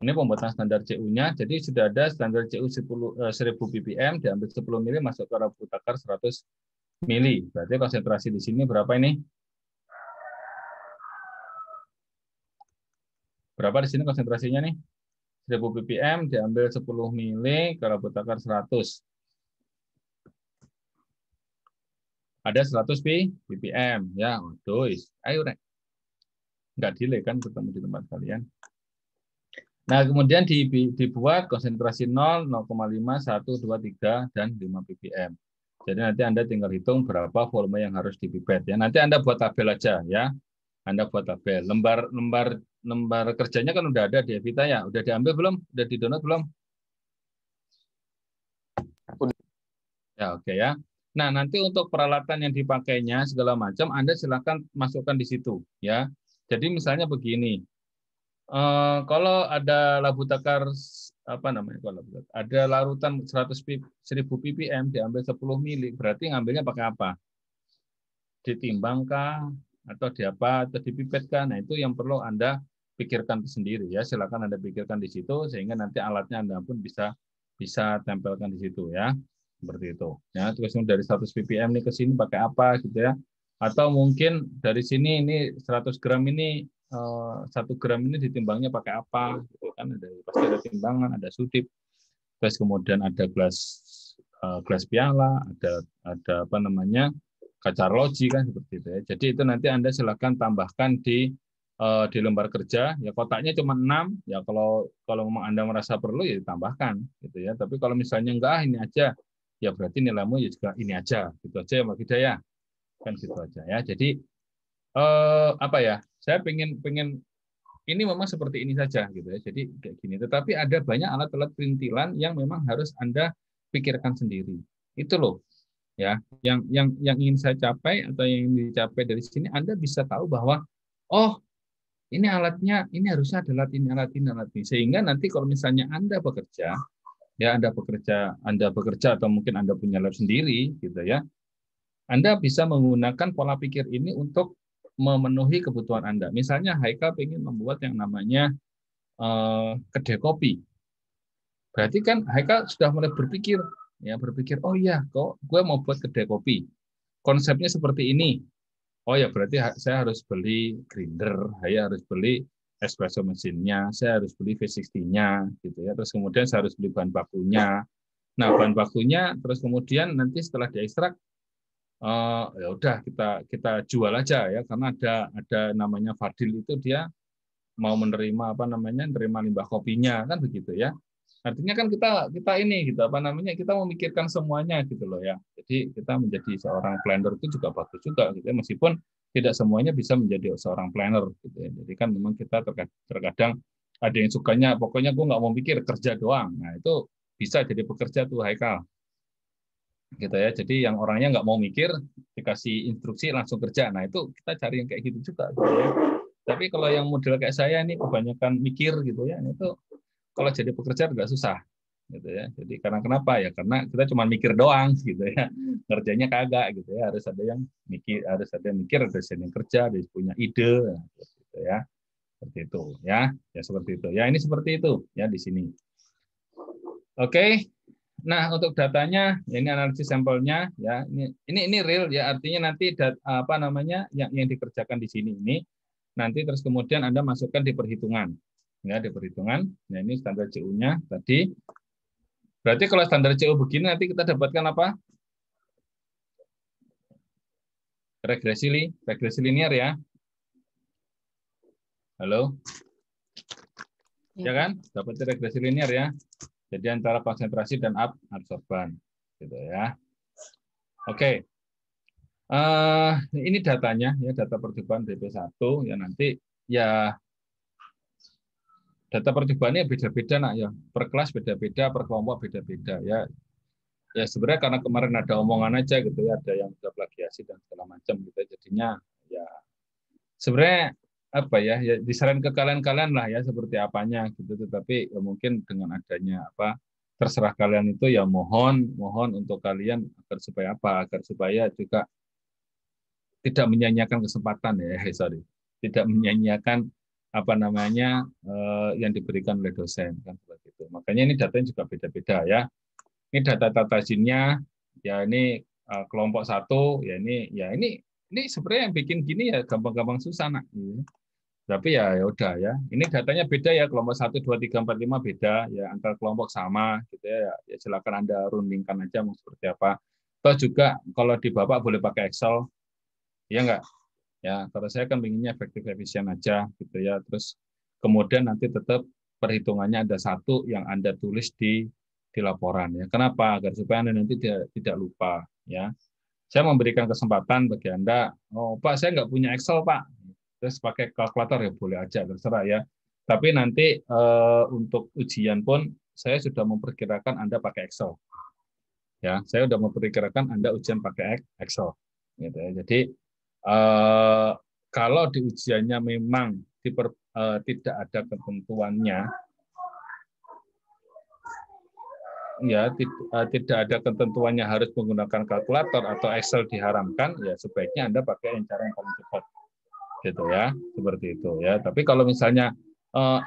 Ini pembuatan standar CU-nya. Jadi sudah ada standar CU 1000 ppm, diambil 10 mili, masuk ke Abu Takar 100 mili. Berarti konsentrasi di sini berapa ini? Berapa di sini konsentrasinya nih? 1000 ppm diambil 10 mili ke Abu Takar 100. Ada 100 ppm ya. Waduh, ayo Rek. Enggak delay kan ketemu di tempat kalian. Nah, kemudian dibuat konsentrasi 0, 0,5, 1, 2, 3 dan 5 ppm. Jadi nanti Anda tinggal hitung berapa volume yang harus dipipet ya. Nanti Anda buat tabel aja ya. Anda buat tabel. Lembar kerjanya kan udah ada di Evita ya. Udah diambil belum? Udah di-download belum? Ya, oke ya. Nah, nanti untuk peralatan yang dipakainya segala macam Anda silakan masukkan di situ ya. Jadi misalnya begini. Kalau ada Abu Takar ada larutan 1000 ppm diambil 10 mili, berarti ngambilnya pakai apa? Ditimbangkah atau diapa atau dipipetkah? Nah, itu yang perlu Anda pikirkan sendiri ya. Silakan Anda pikirkan di situ sehingga nanti alatnya Anda pun bisa tempelkan di situ ya. Seperti itu. Ya, terus dari 100 ppm nih ke sini pakai apa gitu ya. Atau mungkin dari sini ini 100 gram ini 1 gram ini ditimbangnya pakai apa gitu kan, pasti ada timbangan, ada sudip. Terus kemudian ada gelas piala, ada kaca arloji kan seperti itu ya. Jadi itu nanti Anda silakan tambahkan di lembar kerja ya, kotaknya cuma 6 ya, kalau memang Anda merasa perlu ya ditambahkan gitu ya. Tapi kalau misalnya enggak ini aja ya berarti nilaimu ya juga ini aja gitu aja ya Mbak Hidayah. Kan gitu aja ya. Jadi saya pengen ini memang seperti ini saja gitu ya. Jadi kayak gini. Tetapi ada banyak alat-alat perintilan yang memang harus Anda pikirkan sendiri. Itu loh ya, yang ingin saya capai atau yang ingin dicapai dari sini, Anda bisa tahu bahwa oh, ini alatnya, ini harusnya ada alat ini. Sehingga nanti kalau misalnya Anda bekerja atau mungkin Anda punya lab sendiri gitu ya. Anda bisa menggunakan pola pikir ini untuk memenuhi kebutuhan Anda. Misalnya Haikal ingin membuat yang namanya kedai kopi. Berarti kan Haikal sudah mulai berpikir, oh iya, kok gue mau buat kedai kopi. Konsepnya seperti ini. Oh ya, berarti saya harus beli grinder, saya harus beli espresso mesinnya, saya harus beli V60-nya gitu ya. Terus kemudian saya harus beli bahan bakunya. Nah, bahan bakunya terus kemudian nanti setelah diekstrak ya udah kita jual aja ya, karena ada namanya Fadil itu dia mau menerima menerima limbah kopinya kan begitu ya. Artinya kan kita ini gitu kita memikirkan semuanya gitu loh ya. Jadi kita menjadi seorang planner itu juga bagus juga gitu ya, meskipun tidak semuanya bisa menjadi seorang planner gitu ya. Jadi kan memang kita terkadang ada yang sukanya pokoknya gue nggak mau mikir, kerja doang. Nah, itu bisa jadi pekerja tuh Haikal. Gitu ya. Jadi yang orangnya nggak mau mikir, dikasih instruksi langsung kerja. Nah, itu kita cari yang kayak gitu juga gitu ya. Tapi kalau yang model kayak saya ini kebanyakan mikir gitu ya, itu kalau jadi pekerja agak susah gitu ya. Jadi karena kenapa ya? Karena kita cuma mikir doang gitu ya. Kerjanya kagak gitu ya. Harus ada yang mikir, ada yang kerja, ada yang punya ide gitu ya. Seperti itu ya. Ya seperti itu. Ya ini seperti itu ya di sini. Oke. Nah, untuk datanya, ya ini analisis sampelnya, ya ini real, ya artinya nanti yang dikerjakan di sini ini, nanti terus kemudian Anda masukkan di perhitungan, ya di perhitungan. Nah ini standar CU-nya tadi. Berarti kalau standar CU begini nanti kita dapatkan apa? Regresi linear ya. Halo? Ya kan? Dapat regresi linear ya. Jadi antara konsentrasi dan absorban. Gitu ya. Oke. Ini datanya, ya data percobaan DP1. Ya nanti ya data percobaannya beda-beda nak ya. Per kelas beda-beda, per kelompok beda-beda ya. Ya sebenarnya karena kemarin ada omongan aja gitu ya, ada yang udah plagiasi dan segala macam gitu. Jadinya ya sebenarnya apa ya, disaran ke kalian lah ya seperti apanya gitu. Tetapi ya mungkin dengan adanya apa terserah kalian itu ya mohon untuk kalian agar supaya apa, agar supaya juga tidak menyanyiakan kesempatan ya, sorry, tidak menyanyiakan apa namanya yang diberikan oleh dosen kan seperti itu. Makanya ini datanya juga beda-beda ya. Ini data zinnya, ya ini kelompok 1, ya ini sebenarnya yang bikin gini ya gampang-gampang susah nak. Tapi ya udah ya. Ini datanya beda ya, kelompok 1, 2, 3, 4, 5 beda ya, antar kelompok sama gitu ya. Ya silakan Anda rundingkan aja mau seperti apa. Atau juga kalau di Bapak boleh pakai Excel. Ya enggak? Ya, kalau saya kan pinginnya efektif efisien aja gitu ya. Terus kemudian nanti tetap perhitungannya ada satu yang Anda tulis di laporan ya. Kenapa? Agar supaya Anda nanti tidak lupa ya. Saya memberikan kesempatan bagi Anda, oh Pak, saya nggak punya Excel Pak. Terus pakai kalkulator ya boleh aja, terserah ya. Tapi nanti untuk ujian pun saya sudah memperkirakan Anda pakai Excel. Ya, saya sudah memperkirakan Anda ujian pakai Excel. Gitu ya. Jadi kalau di ujiannya memang tidak ada ketentuannya, ya tidak ada ketentuannya harus menggunakan kalkulator atau Excel diharamkan, ya sebaiknya Anda pakai cara yang paling cepat, gitu ya, seperti itu ya. Tapi kalau misalnya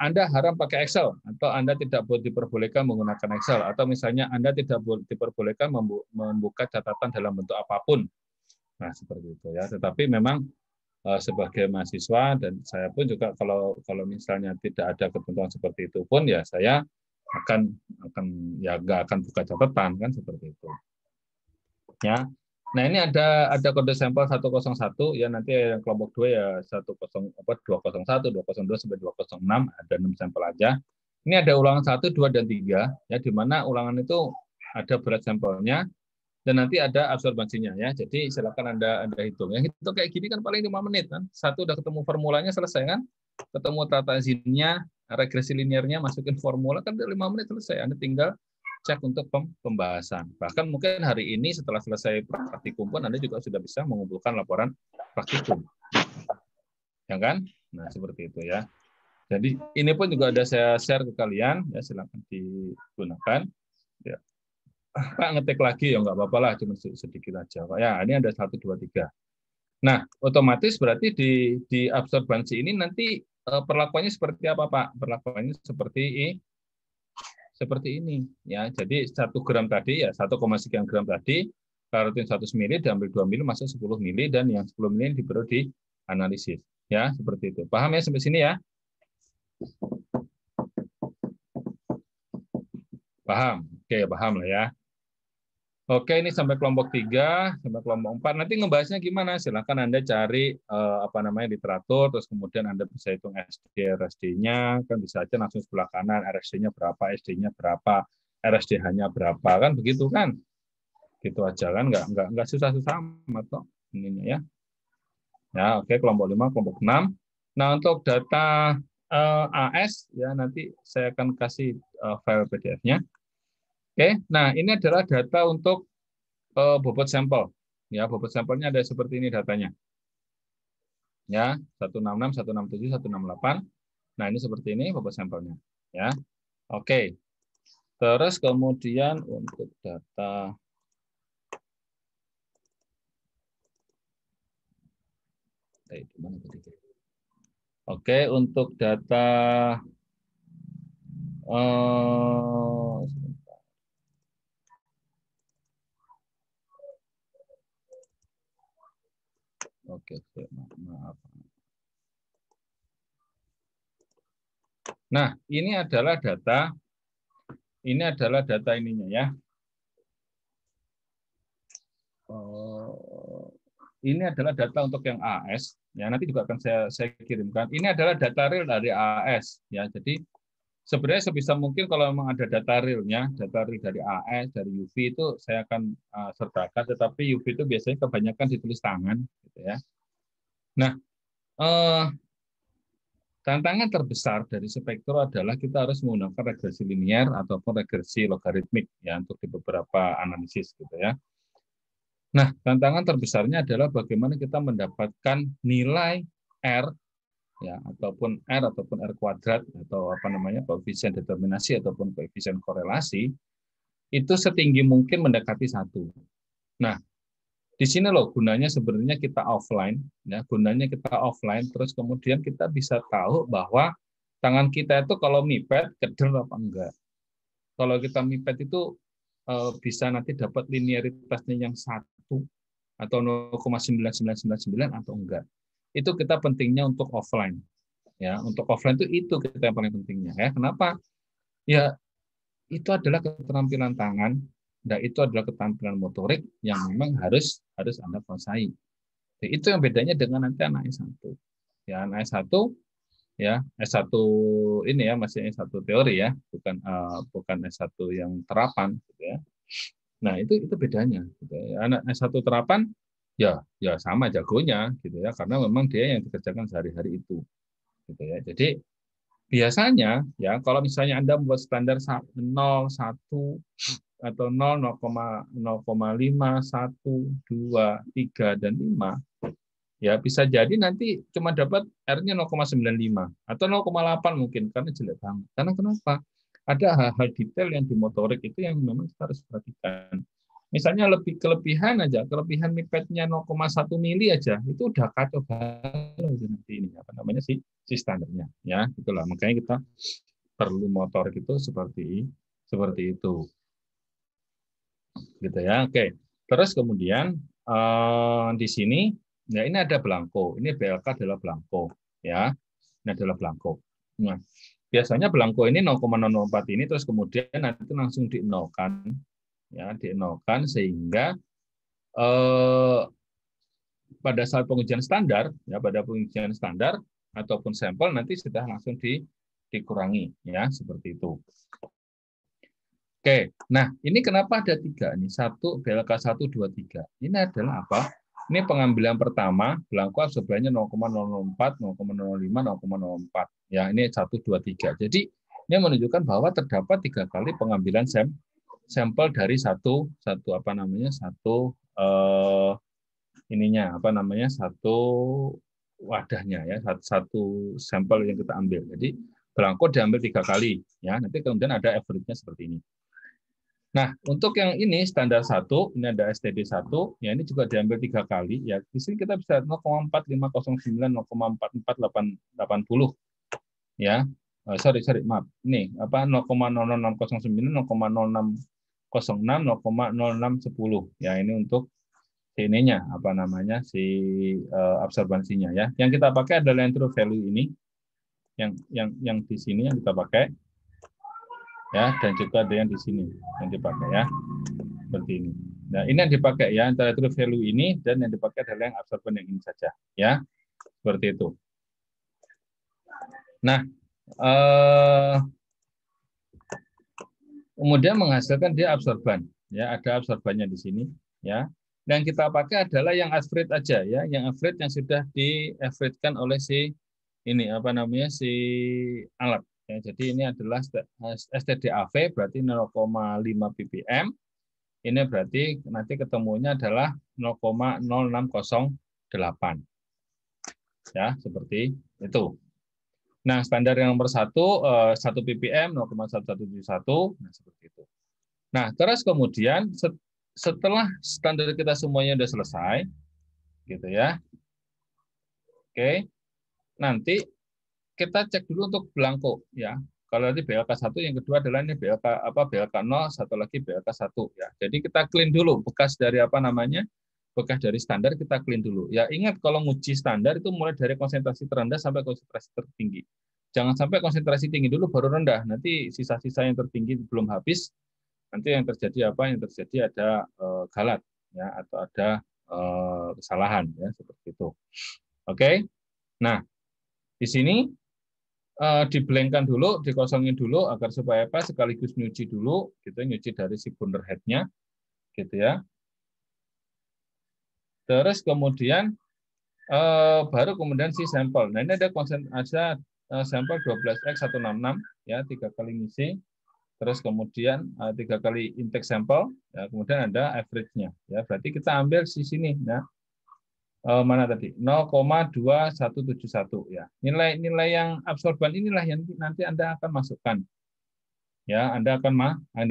Anda haram pakai Excel atau Anda tidak diperbolehkan menggunakan Excel atau misalnya Anda tidak diperbolehkan membuka catatan dalam bentuk apapun, nah seperti itu ya. Tetapi memang sebagai mahasiswa dan saya pun juga kalau misalnya tidak ada ketentuan seperti itu pun ya saya akan ya nggak akan buka catatan kan seperti itu ya. Nah ini ada kode sampel 101 ya, nanti yang kelompok 2 ya 201 202 sampai 206 ada 6 sampel aja. Ini ada ulangan 1 2 dan 3 ya, di mana ulangan itu ada berat sampelnya dan nanti ada absorbansinya ya. Jadi silakan Anda hitung ya. Itu kayak gini kan paling 5 menit kan. Satu udah ketemu formulanya selesai kan. Ketemu tata zinnya, regresi linearnya, masukin formula kan 5 menit selesai. Anda tinggal cek untuk pembahasan. Bahkan mungkin hari ini setelah selesai praktikum pun Anda juga sudah bisa mengumpulkan laporan praktikum. Ya kan? Nah, seperti itu ya. Jadi ini pun juga ada saya share ke kalian ya, silakan digunakan. Ya. Pak ngetik lagi ya nggak apa-apa lah, cuma sedikit aja Pak. Ya, ini ada 1 2 3. Nah, otomatis berarti di absorbansi ini nanti perlakuannya seperti apa Pak? Perlakuannya seperti ini ya. Jadi 1 gram tadi ya 1, sekian gram tadi, karotin 100 ml diambil 2 ml masuk 10 ml dan yang 10 ml diberi di analisis ya, seperti itu. Paham ya sampai sini ya? Paham? Oke, paham lah ya. Oke, ini sampai kelompok 3, sampai kelompok 4. Nanti ngebahasnya gimana? Silakan Anda cari literatur, terus kemudian Anda bisa hitung SD, RSD-nya, kan bisa aja langsung sebelah kanan, RSD-nya berapa, SD-nya berapa, RSDH-nya berapa, kan begitu kan? Gitu aja kan, nggak susah-susah amat kok ininya ya. Ya, oke, kelompok 5, kelompok 6. Nah, untuk data AS ya nanti saya akan kasih file PDF-nya. Oke, nah ini adalah data untuk bobot sampel. Ya, bobot sampelnya ada seperti ini datanya. Ya, 166, 167, 168. Nah, ini seperti ini bobot sampelnya. Ya, oke. Terus kemudian untuk data oke, untuk data oke, maaf. Nah, ini adalah data ininya ya. ini adalah data untuk yang AS, ya nanti juga akan saya kirimkan. Ini adalah data real dari AS, ya. Jadi sebenarnya sebisa mungkin kalau memang ada data realnya, data real dari AS, dari UV itu saya akan sertakan. Tetapi UV itu biasanya kebanyakan ditulis tangan, gitu ya. Nah, tantangan terbesar dari spektro adalah kita harus menggunakan regresi linier ataupun regresi logaritmik ya untuk di beberapa analisis, gitu ya. Nah, tantangan terbesarnya adalah bagaimana kita mendapatkan nilai R ya ataupun R kuadrat atau apa namanya koefisien determinasi ataupun koefisien korelasi itu setinggi mungkin mendekati 1. Nah, di sini loh gunanya sebenarnya kita offline ya, gunanya kita offline terus kemudian kita bisa tahu bahwa tangan kita itu kalau mipet keder apa enggak. Kalau kita mipet itu bisa nanti dapat linearitasnya yang 1 atau 0,9999 atau enggak. Itu kita pentingnya untuk offline. Ya, untuk offline itu kita yang paling pentingnya ya. Kenapa? Ya, itu adalah keterampilan tangan dan itu adalah keterampilan motorik yang memang harus Anda kuasai. Itu yang bedanya dengan nanti anak S1. Ya, anak S1 ya, S1 ini ya masih S1 teori ya, bukan S1 yang terapan gitu ya. Nah, itu bedanya gitu ya. Anak S1 terapan ya sama jagonya gitu ya, karena memang dia yang dikerjakan sehari-hari itu. Gitu ya. Jadi biasanya ya kalau misalnya Anda membuat standar 0, 1 atau 0, 0,5, 1, 2, 3 dan 5 ya bisa jadi nanti cuma dapat R-nya 0,95 atau 0,8 mungkin karena jelek banget. Karena kenapa? Ada hal-hal detail yang di motorik itu yang memang kita harus perhatikan. Misalnya kelebihan mipetnya 0,1 mili aja itu udah kacau balau nanti ini apa namanya si standarnya ya itulah makanya kita perlu motorik itu seperti itu gitu ya. Oke, terus kemudian di sini ya ini ada belangko, ini BLK adalah belangko ya, ini adalah belangko. Nah biasanya belangko ini 0,004 ini terus kemudian nanti langsung dienolkan ya, dienolkan sehingga pada saat pengujian standar ya, pada pengujian standar ataupun sampel nanti sudah langsung dikurangi ya seperti itu. Oke, nah ini kenapa ada 3 nih? 1 BLK 1 2 3. Ini adalah apa? Ini pengambilan pertama, belangko absorbannya 0,004, 0,05, 0,04. Ya, ini 1 2 3. Jadi ini menunjukkan bahwa terdapat 3 kali pengambilan sampel dari satu wadahnya ya, satu sampel yang kita ambil. Jadi belangko diambil 3 kali ya. Nanti kemudian ada average-nya seperti ini. Nah, untuk yang ini standar 1, ini ada STD 1, ya ini juga diambil 3 kali ya. Di sini kita bisa 0,4509, 0,44880 ya. Maaf. Ini apa 0,00609, 0,0606, 0,0610. Ya, ini untuk ininya apa namanya si absorbansinya ya. Yang kita pakai adalah yang true value ini. Yang di sini yang kita pakai. Ya, dan juga ada yang di sini yang dipakai ya. Seperti ini. Nah, ini yang dipakai ya antara true value ini dan yang dipakai adalah yang absorban yang ini saja ya. Seperti itu. Nah, kemudian menghasilkan dia absorban ya, ada absorbannya di sini ya. Dan kita pakai adalah yang average aja ya, yang average yang sudah di-average-kan oleh si ini apa namanya si alat. Ya, jadi ini adalah STDAV berarti 0,5 ppm. Ini berarti nanti ketemunya adalah 0,0608. Ya, seperti itu. Nah, standar yang nomor 1 ppm 0,1171. Nah, seperti itu. Nah, terus kemudian setelah standar kita semuanya sudah selesai gitu ya. Oke. Nanti kita cek dulu untuk belangko ya. Kalau nanti BLK 1 yang kedua adalah ini BLK 0, satu lagi BLK 1 ya. Jadi kita clean dulu bekas dari bekas dari standar kita clean dulu. Ya ingat kalau nguji standar itu mulai dari konsentrasi terendah sampai konsentrasi tertinggi. Jangan sampai konsentrasi tinggi dulu baru rendah. Nanti sisa-sisa yang tertinggi belum habis. Nanti yang terjadi apa? Yang terjadi ada galat ya atau ada kesalahan ya seperti itu. Oke. Nah, di sini diblankkan dulu, dikosongin dulu agar supaya apa? Sekaligus nyuci dulu, gitu, nyuci dari si bundle head-nya, gitu ya. Terus kemudian baru kemudian si sampel. Nah, ini ada sampel 12X166 ya, 3 kali ngisi. Terus kemudian 3 kali intake sampel, ya, kemudian ada average-nya. Ya, berarti kita ambil di sini. Nah, mana tadi? 0,2171 ya. Nilai yang absorban inilah yang nanti Anda akan masukkan. Ya, Anda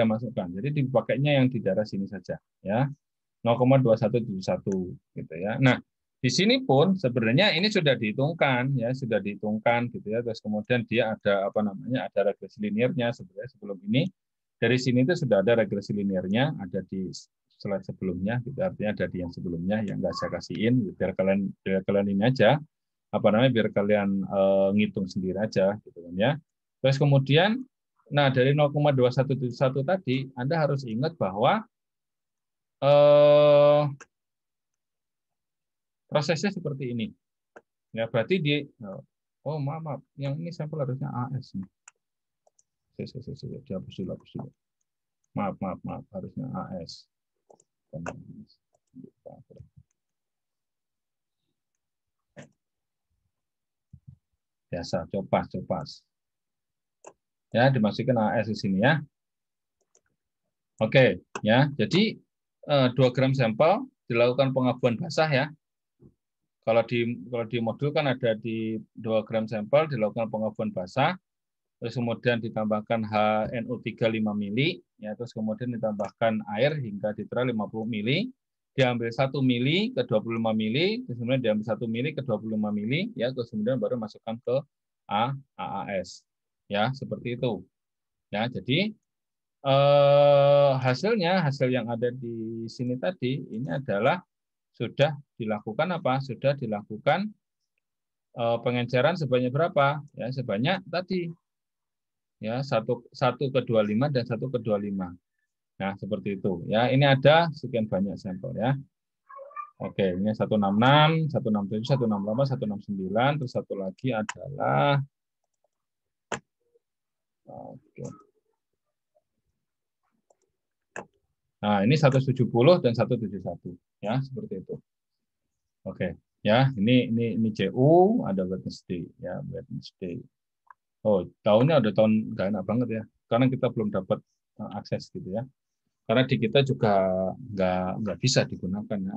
masukkan. Jadi dipakainya yang di daerah sini saja, ya. 0,2171 gitu ya. Nah, di sini pun sebenarnya ini sudah dihitungkan ya, sudah dihitungkan gitu ya. Terus kemudian dia ada ada regresi linearnya sebenarnya sebelum ini. Dari sini itu sudah ada regresi linearnya, ada di slide sebelumnya gitu, artinya ada di yang sebelumnya yang nggak saya kasihin biar kalian ini aja biar kalian ngitung sendiri aja gitu kan ya. Terus kemudian dari 0,2171 tadi Anda harus ingat bahwa prosesnya seperti ini. Ya, berarti maaf, yang ini sampel harusnya AS nih. Dihapus dulu. Maaf, harusnya AS. Biasa, copas. Ya, dimasukin AS di sini ya. Oke, ya. Jadi 2 gram sampel dilakukan pengabuan basah ya. Kalau di modul kan ada di 2 gram sampel dilakukan pengabuan basah, terus kemudian ditambahkan HNO3 5 mili, ya, terus kemudian ditambahkan air hingga diterah 50 mili, diambil 1 mili ke 25 mili, terus kemudian diambil 1 mili ke 25 mili, ya, terus kemudian baru masukkan ke AAS, ya, seperti itu. Ya, jadi hasil yang ada di sini tadi ini adalah sudah dilakukan pengenceran sebanyak berapa? Ya, sebanyak tadi. Ya, 1 ke 25 dan 1 ke 25. Nah, seperti itu. Ya, ini ada sekian banyak sampel ya. Oke, ini 166, 167, 168, 169, terus satu lagi adalah Nah, ini 170 dan 171 ya, seperti itu. Oke, ya, ini CU, ada Wednesday ya, Wednesday. Oh, tahunnya udah tahun nggak enak banget ya, karena kita belum dapat akses gitu ya. Karena di kita juga nggak bisa digunakan ya.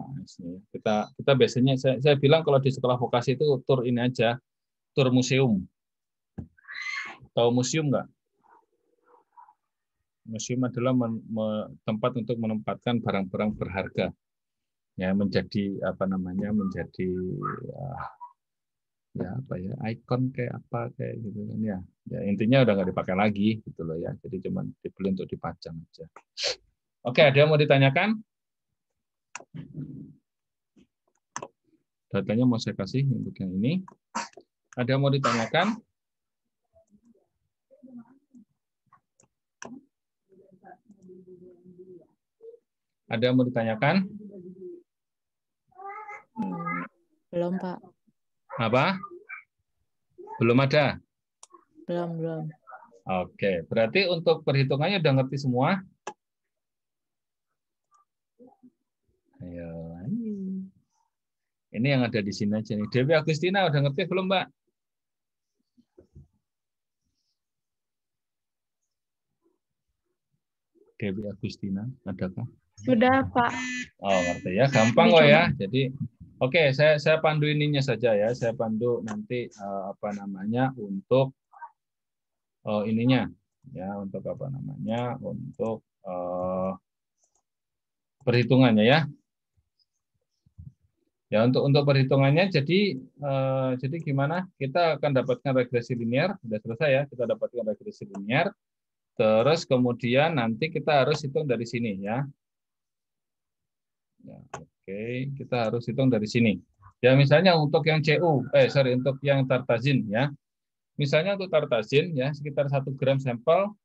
Kita biasanya saya bilang kalau di sekolah vokasi itu tur ini aja, tur museum. Tahu museum nggak? Museum adalah tempat untuk menempatkan barang-barang berharga, ya, menjadi menjadi ikon kayak gitu kan ya. Ya, intinya udah nggak dipakai lagi gitu loh ya. Jadi cuma dibeli untuk dipajang aja. Oke, ada yang mau ditanyakan? Datanya mau saya kasih untuk yang ini. Ada yang mau ditanyakan? Ada yang mau ditanyakan? Belum, Pak. Apa? Belum ada? Belum. Oke, berarti untuk perhitungannya udah ngerti semua? Ayo. Ini yang ada di sini aja nih. Dewi Agustina udah ngerti belum, Mbak? Dewi Agustina, adakah? Sudah, Pak. Oh, ngerti ya. Gampang kok ya. Jadi, oke, saya pandu ininya saja ya. Saya pandu nanti untuk ininya ya, untuk untuk perhitungannya ya. Ya, untuk perhitungannya jadi gimana? Kita akan dapatkan regresi linear, sudah selesai ya. Kita dapatkan regresi linear. Terus kemudian nanti kita harus hitung dari sini ya. Ya, oke, kita harus hitung dari sini. Ya, misalnya untuk yang untuk yang tartazin ya. Misalnya untuk tartazin ya sekitar 1 gram sampel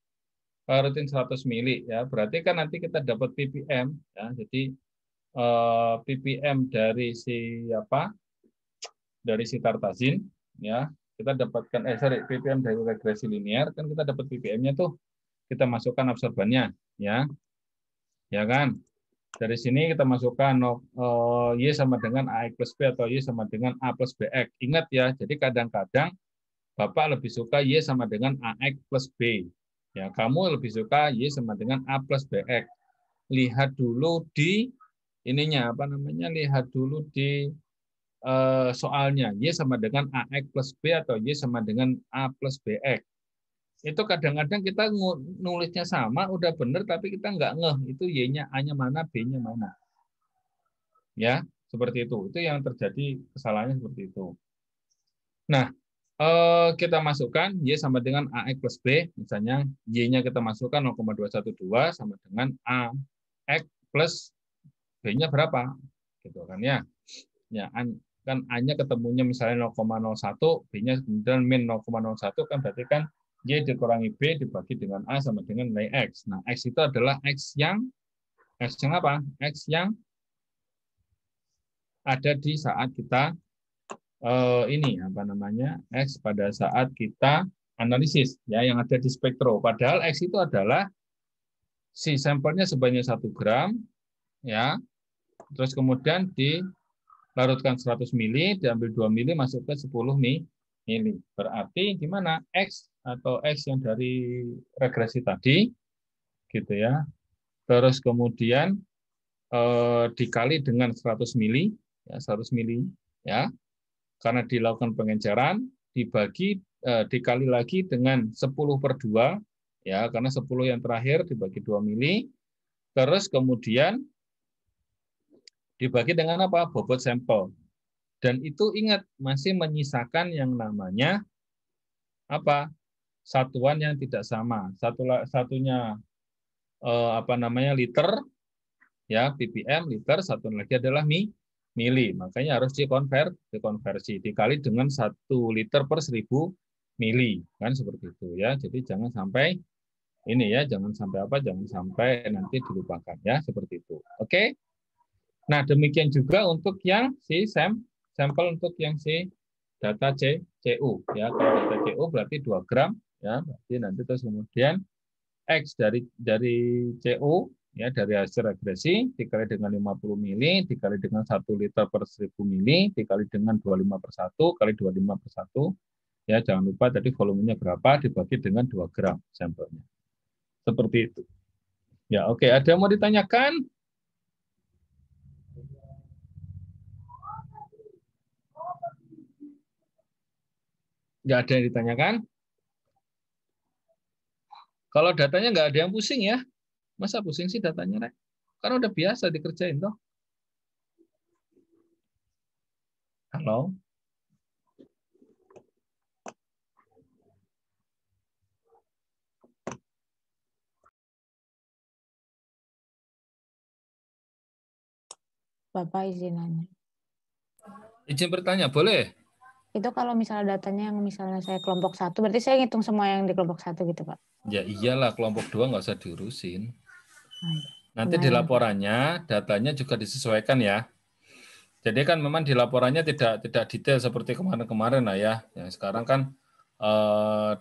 rutin 100 mili ya. Berarti kan nanti kita dapat ppm ya. Jadi ppm dari si apa? Dari si Tartazin, ya. Kita dapatkan ppm dari regresi linear, kan kita dapat ppm-nya tuh kita masukkan absorbannya, ya. Ya kan? Dari sini kita masukkan Y sama dengan AX plus B atau Y sama dengan A plus BX. Ingat ya, jadi kadang-kadang Bapak lebih suka Y sama dengan AX plus B. Ya, kamu lebih suka Y sama dengan A plus BX. Lihat dulu di ininya, apa namanya? Lihat dulu di soalnya. Y sama dengan AX plus B atau Y sama dengan A plus BX. Itu kadang-kadang kita nulisnya sama, udah benar, tapi kita nggak ngeh itu Y-nya A-nya mana, B-nya mana. Ya, seperti itu. Itu yang terjadi kesalahannya seperti itu. Nah, kita masukkan Y sama dengan AX plus B, misalnya Y-nya kita masukkan 0,212 sama dengan AX plus B-nya berapa? Gitu kan ya. Ya, kan A-nya ketemunya misalnya 0,01, B-nya kemudian min 0,01, kan berarti kan Y dikurangi B dibagi dengan A sama dengan nilai X. Nah, X itu adalah X yang apa? X yang ada di saat kita ini apa namanya? X pada saat kita analisis, ya, yang ada di spektro. Padahal X itu adalah si sampelnya sebanyak 1 gram, ya. Terus kemudian dilarutkan 100 mili, diambil 2 mili, masuk ke 10 mili. Berarti gimana? X atau X yang dari regresi tadi, gitu ya. Terus kemudian dikali dengan 100 mili, ya, 100 mili, ya, karena dilakukan pengenceran, dikali lagi dengan 10/2, ya, karena 10 yang terakhir dibagi 2 mili, terus kemudian dibagi dengan apa? Bobot sampel. Dan itu ingat, masih menyisakan yang namanya apa? Satuan yang tidak sama. Satunya apa namanya? Liter, ya, ppm liter, satu lagi adalah mili. Makanya harus dikonversi, dikali dengan 1 liter per 1000 mili, kan seperti itu ya. Jadi jangan sampai ini ya, jangan sampai nanti dilupakan ya, seperti itu. Oke. Nah, demikian juga untuk yang si sampel untuk yang si data CU ya. Kalau data CU berarti 2 gram ya, berarti nanti terus kemudian X dari CU ya, dari hasil regresi dikali dengan 50 mili dikali dengan 1 liter per 1000 mili dikali dengan 25/1 kali 25/1, ya, jangan lupa tadi volumenya berapa dibagi dengan 2 gram sampelnya. Seperti itu. Ya, oke, ada yang mau ditanyakan? Nggak ada yang ditanyakan? Kalau datanya nggak ada yang pusing ya. Masa pusing sih datanya, Rek? Kan udah biasa dikerjain toh. Halo? Bapak izin nanya. Izin bertanya, boleh? Itu kalau misalnya datanya yang misalnya saya kelompok 1, berarti saya ngitung semua yang di kelompok 1 gitu, Pak? Ya iyalah, kelompok 2 nggak usah diurusin. Nanti Lumayan. di laporannya, datanya juga disesuaikan ya. Jadi kan memang di laporannya tidak detail seperti kemarin-kemarin lah ya. Yang sekarang kan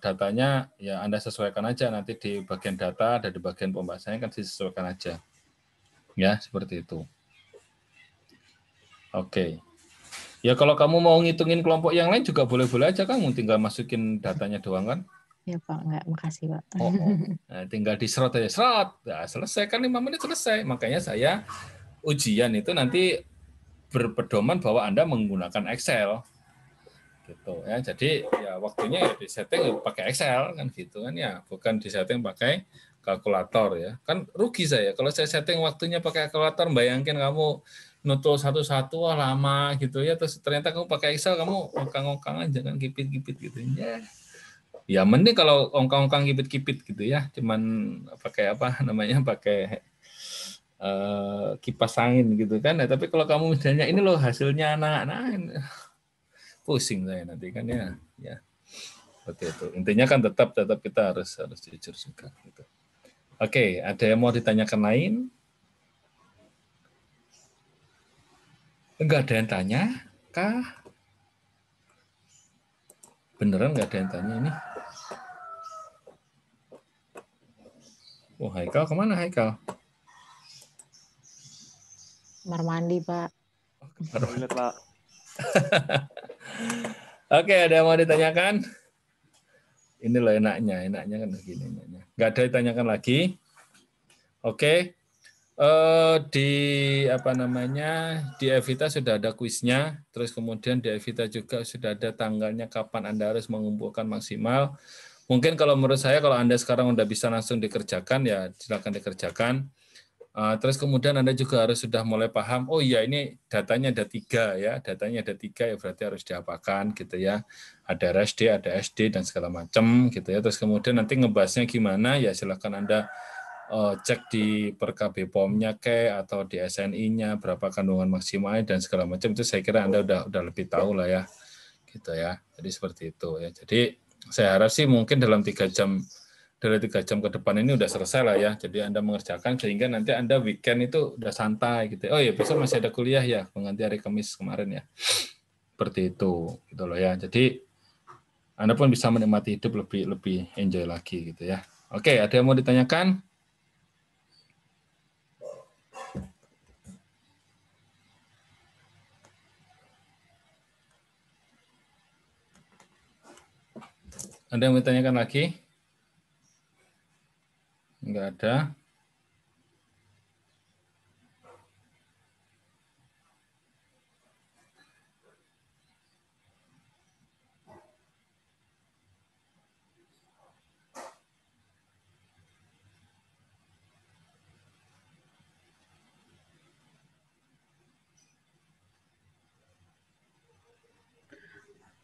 datanya ya Anda sesuaikan aja, nanti di bagian data dan di bagian pembahasannya kan disesuaikan aja. Ya, seperti itu. Oke. Ya kalau kamu mau ngitungin kelompok yang lain juga boleh-boleh aja, kamu tinggal masukin datanya doang kan. Ya Pak, enggak, makasih Pak. Nah, tinggal diserot aja, serot. Nah, selesai kan 5 menit selesai. Makanya saya ujian itu nanti berpedoman bahwa Anda menggunakan Excel. Gitu ya. Jadi ya waktunya ya disetting pakai Excel kan gitu kan ya, bukan disetting pakai kalkulator ya. Kan rugi saya kalau saya setting waktunya pakai kalkulator, bayangin kamu nutul satu-satu wah lama gitu ya, terus ternyata kamu pakai Excel kamu ongkang-ongkang aja kan, kipit-kipit gitu ya. Ya mending kalau ongkang-ongkang kipit-kipit gitu ya, cuman pakai apa namanya, pakai kipas angin gitu kan. Nah, tapi kalau kamu misalnya ini loh hasilnya anak-anak, pusing saya nanti kan ya. Seperti itu. Intinya kan tetap kita harus jujur juga gitu. Oke, ada yang mau ditanyakan lain? Enggak ada yang tanya kah? Beneran enggak ada yang tanya ini? Oh, Haikal kemana Haikal? Kamar mandi, Pak. Toilet, Pak. Oke, ada yang mau ditanyakan? Ini loh enaknya kan begini. Enggak ada yang ditanyakan lagi. Oke. Di apa namanya, di Evita sudah ada kuisnya, terus kemudian di Evita juga sudah ada tanggalnya kapan Anda harus mengumpulkan maksimal. Mungkin kalau menurut saya kalau Anda sekarang udah bisa langsung dikerjakan ya silakan dikerjakan. Terus kemudian Anda juga harus sudah mulai paham, oh iya ini datanya ada 3 ya, datanya ada 3 ya berarti harus diapakan gitu ya. Ada RSD, ada SD dan segala macam gitu ya. Terus kemudian nanti ngebahasnya gimana ya silakan Anda cek di Perkab POM-nya atau di SNI-nya berapa kandungan maksimalnya dan segala macam itu saya kira Anda udah lebih tahu lah ya. Gitu ya. Jadi seperti itu ya. Jadi saya harap sih mungkin dalam 3 jam ke depan ini udah selesai lah ya. Jadi Anda mengerjakan sehingga nanti Anda weekend itu udah santai gitu. Oh ya, besok masih ada kuliah ya, pengganti hari Kamis kemarin ya. Seperti itu gitu loh ya. Jadi Anda pun bisa menikmati hidup lebih enjoy lagi gitu ya. Oke, ada yang mau ditanyakan? Ada yang mau ditanyakan lagi? Enggak ada.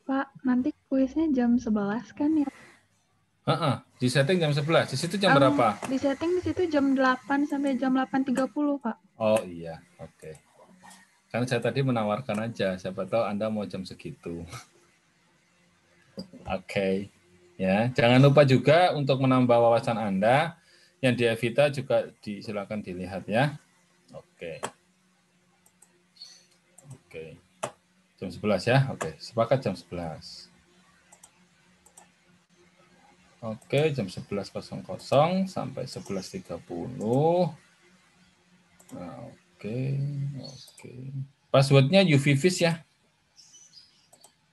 Pak, nanti kuisnya jam 11 kan ya? Di setting jam 11. Di situ jam berapa? Di setting di situ jam 8 sampai jam 8.30, Pak. Oh iya, oke. Karena saya tadi menawarkan aja, siapa tahu Anda mau jam segitu. Oke. Ya, jangan lupa juga untuk menambah wawasan Anda yang di Evita juga silakan dilihat ya. Oke. Oke. Jam 11 ya. Oke, sepakat jam 11. Oke, jam 11.00 sampai 11.30. Nah, oke. Passwordnya UVFish ya.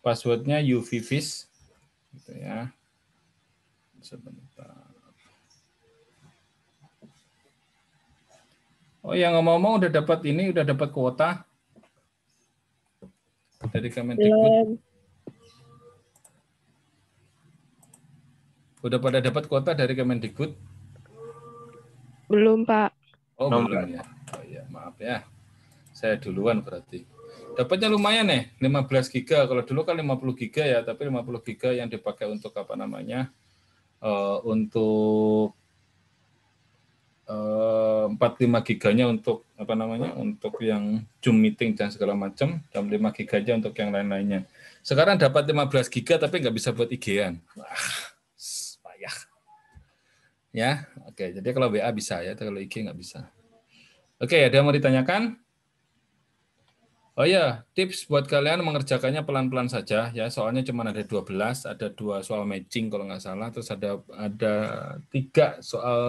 Passwordnya UVFish. Gitu ya. Sebentar. Oh ya, ngomong-ngomong udah dapat kuota dari Kemendikbud. Udah pada dapat kuota dari Kemendikbud? Belum, Pak. Oh, belum ya. Oh ya, maaf ya. Saya duluan berarti. Dapatnya lumayan nih, 15 giga. Kalau dulu kan 50 giga ya, tapi 50 giga yang dipakai untuk apa namanya? Untuk 45 giganya untuk apa namanya? Untuk yang Zoom meeting dan segala macam, dan 5 giga aja untuk yang lain-lainnya. Sekarang dapat 15 giga tapi nggak bisa buat IG-an. Wah, payah. Ya, oke. Jadi kalau WA bisa ya, kalau IG nggak bisa. Oke, ada yang mau ditanyakan? Oh ya, tips buat kalian mengerjakannya pelan-pelan saja ya. Soalnya cuma ada 12, ada 2 soal matching kalau nggak salah, terus ada 3 soal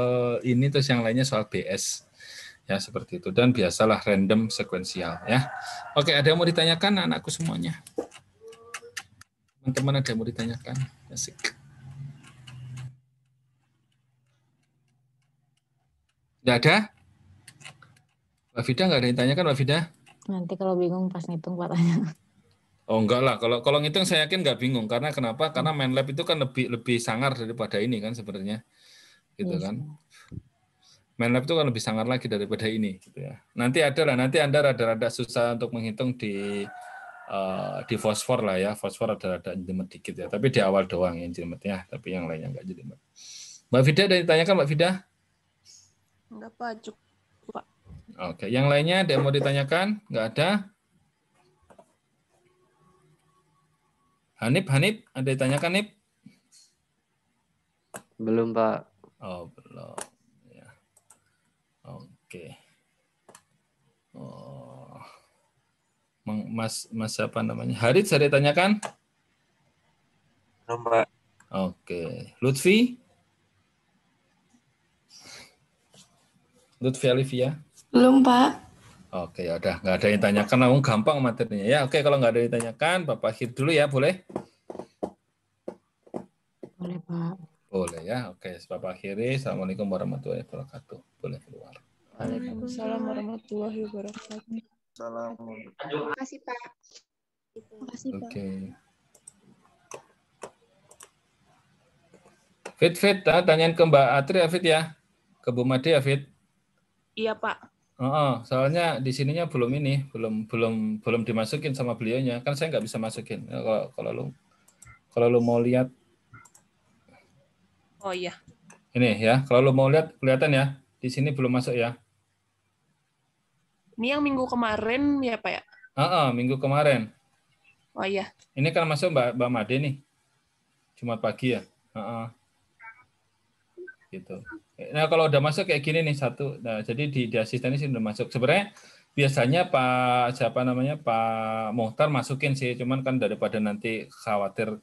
ini, terus yang lainnya soal BS. Ya, seperti itu. Dan biasalah random sekuensial ya. Oke, ada yang mau ditanyakan anakku semuanya? Teman-teman ada yang mau ditanyakan? Asik. Nggak ada? Mbak Fida nggak ada yang ditanyakan, Mbak Fida? Nanti kalau bingung pas ngitung Pak tanya. Oh enggak lah, kalau ngitung saya yakin nggak bingung. Karena kenapa? Karena MATLAB itu kan lebih sangar daripada ini kan sebenarnya. Gitu Yes. kan. MATLAB itu kan lebih sangar lagi daripada ini gitu ya. Nanti Anda rada-rada susah untuk menghitung di fosfor lah ya. Fosfor rada-rada jelimet dikit ya. Tapi di awal doang yang jelimetnya, tapi yang lainnya enggak jelimet. Mbak Fida ada yang ditanyakan, Mbak Fida? Enggak, Pak. Cukup, Pak. Oke, yang lainnya ada yang mau ditanyakan? Enggak ada? Hanif, ada yang ditanyakan, Nip? Belum, Pak. Oh, belum. Ya. Oke. Oh. Mas apa namanya? Harit saya ditanyakan? Belum, Pak. Oke. Lutfi Olivia? Belum, Pak. Oke, ya udah. Nggak ada yang tanyakan, langsung gampang materinya. Ya, oke. Kalau nggak ada yang ditanyakan, Bapak akhir dulu ya, boleh? Boleh, Pak. Boleh ya. Oke, Bapak akhiri. Assalamualaikum warahmatullahi wabarakatuh. Boleh keluar. Waalaikumsalam warahmatullahi wabarakatuh. Terima kasih, Pak. Terima kasih, Pak. Oke. Fit, tanyain ke Mbak Atri ya, Fit ya. Ke Bu Made ya, Fit. Iya, Pak. Soalnya di sininya belum dimasukin sama beliaunya. Kan saya nggak bisa masukin. Ya, kalau lu mau lihat Oh iya. ini ya, kalau lu mau lihat kelihatan ya. Di sini belum masuk ya. Ini yang minggu kemarin ya, Pak ya? Minggu kemarin. Oh iya. Ini kan masuk Mbak Made nih. Jumat pagi ya. Gitu. Nah, kalau udah masuk kayak gini nih satu. Nah, jadi di asisten ini sudah masuk. Sebenarnya biasanya Pak Mohtar masukin sih, cuman kan daripada nanti khawatir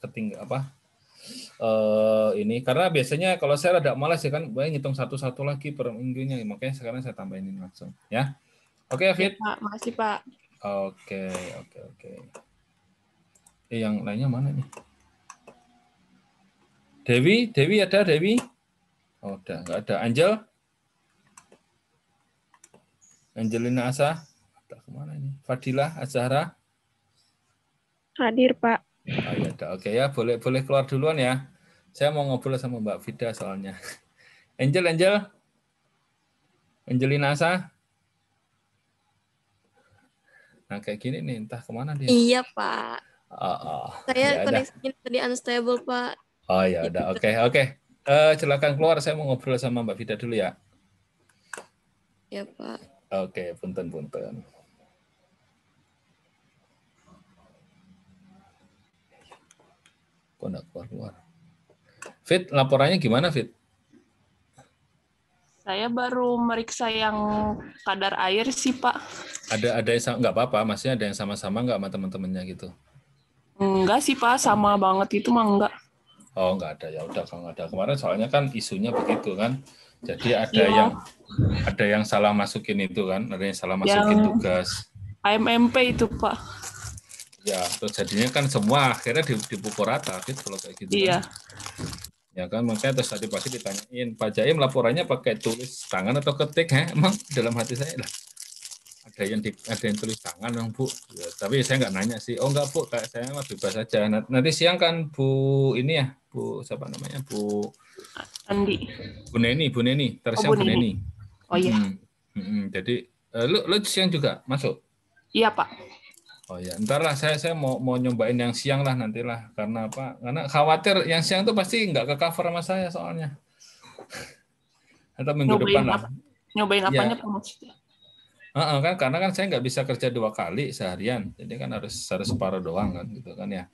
ini karena biasanya kalau saya rada malas ya kan, ngitung satu-satu lagi per minggunya, makanya sekarang saya tambahin ini langsung ya. Oke, Fit. Ya, Pak. Makasih, Pak. Oke. Yang lainnya mana nih? Dewi ada Dewi? Oh, udah nggak ada. Angelina Asa? Kemana ini? Fadilah Azhara? Hadir, Pak. Oh ya, ada. Oke ya, boleh keluar duluan ya. Saya mau ngobrol sama Mbak Vida soalnya. Angelina Asa? Nah, kayak gini nih, entah kemana dia. Iya, Pak. Saya ya koneksinya tadi unstable, Pak. Oh ya udah, oke. Silakan keluar, saya mau ngobrol sama Mbak Vida dulu ya. Ya, Pak. Oke, punten. Kok enggak keluar? Fit, laporannya gimana, Fit? Saya baru meriksa yang kadar air sih, Pak. Ada yang nggak apa-apa, maksudnya ada yang sama-sama nggak sama teman-temannya gitu? Enggak sih, Pak. Sama banget itu mah enggak. Oh, nggak ada. Ya udah, kalau nggak ada. Kemarin soalnya kan isunya begitu kan. Jadi ada yang salah masukin itu kan, ada yang salah masukin tugas. AMMP itu, Pak. Ya, terus jadinya kan semua akhirnya dipukul rata gitu kalau kayak gitu. Iya. Kan. Ya kan, makanya terus tadi pagi ditanyain, Pak Jaim laporannya pakai tulis tangan atau ketik? Emang dalam hati saya lah. Ada yang tulis tangan dong, Bu. Ya, tapi saya nggak nanya sih. Oh enggak, Bu, kayak saya mah bebas saja. Nanti siang kan Bu ini ya, Bu siapa namanya? Bu Andi. Bu Neni, terus Bu Neni. Oh iya. Jadi lu siang juga masuk? Iya, Pak. Oh ya, ntar lah saya mau nyobain yang siang lah nantilah. Karena apa? Karena khawatir yang siang tuh pasti nggak ke cover sama saya soalnya. Atau minggu depan lah. Nyobain apanya, Pak, maksudnya? Kan karena kan saya nggak bisa kerja 2 kali seharian, jadi kan harus separuh doang kan gitu kan ya.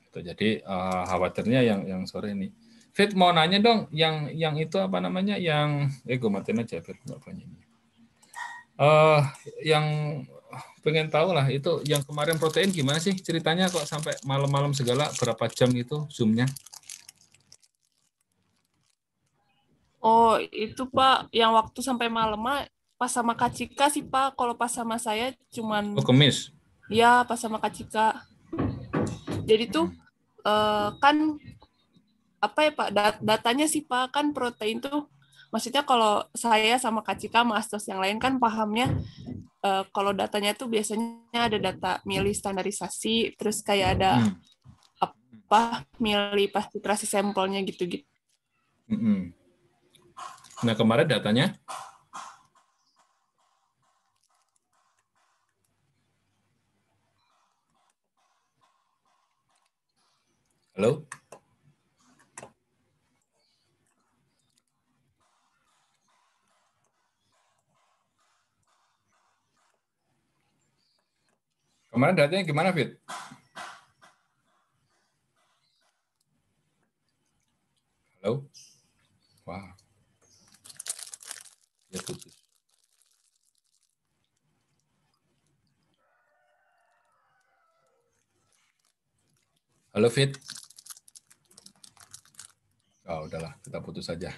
Gitu, jadi khawatirnya yang sore ini. Fit mau nanya dong, yang itu apa namanya? Yang gue matiin aja Fit nggak punya ini. Yang pengen tahu lah itu yang kemarin protein gimana sih ceritanya kok sampai malam-malam segala berapa jam itu Zoom-nya? Oh, itu Pak, yang waktu sampai malam pas sama Kak Cika sih Pak. Kalau pas sama saya cuman Kemis. Ya, pas sama Kak Cika. Jadi tuh kan apa ya Pak, datanya sih Pak, kan protein tuh maksudnya kalau saya sama Kak Cika sama Astos yang lain kan pahamnya kalau datanya tuh biasanya ada data milih standarisasi, terus kayak ada milih pastitrasi sampelnya gitu-gitu. Nah, kemarin datanya? Halo? Kemarin datanya gimana, Fit? Halo? Wah. Ya putus. Halo Fit. Oh, udahlah, kita putus saja.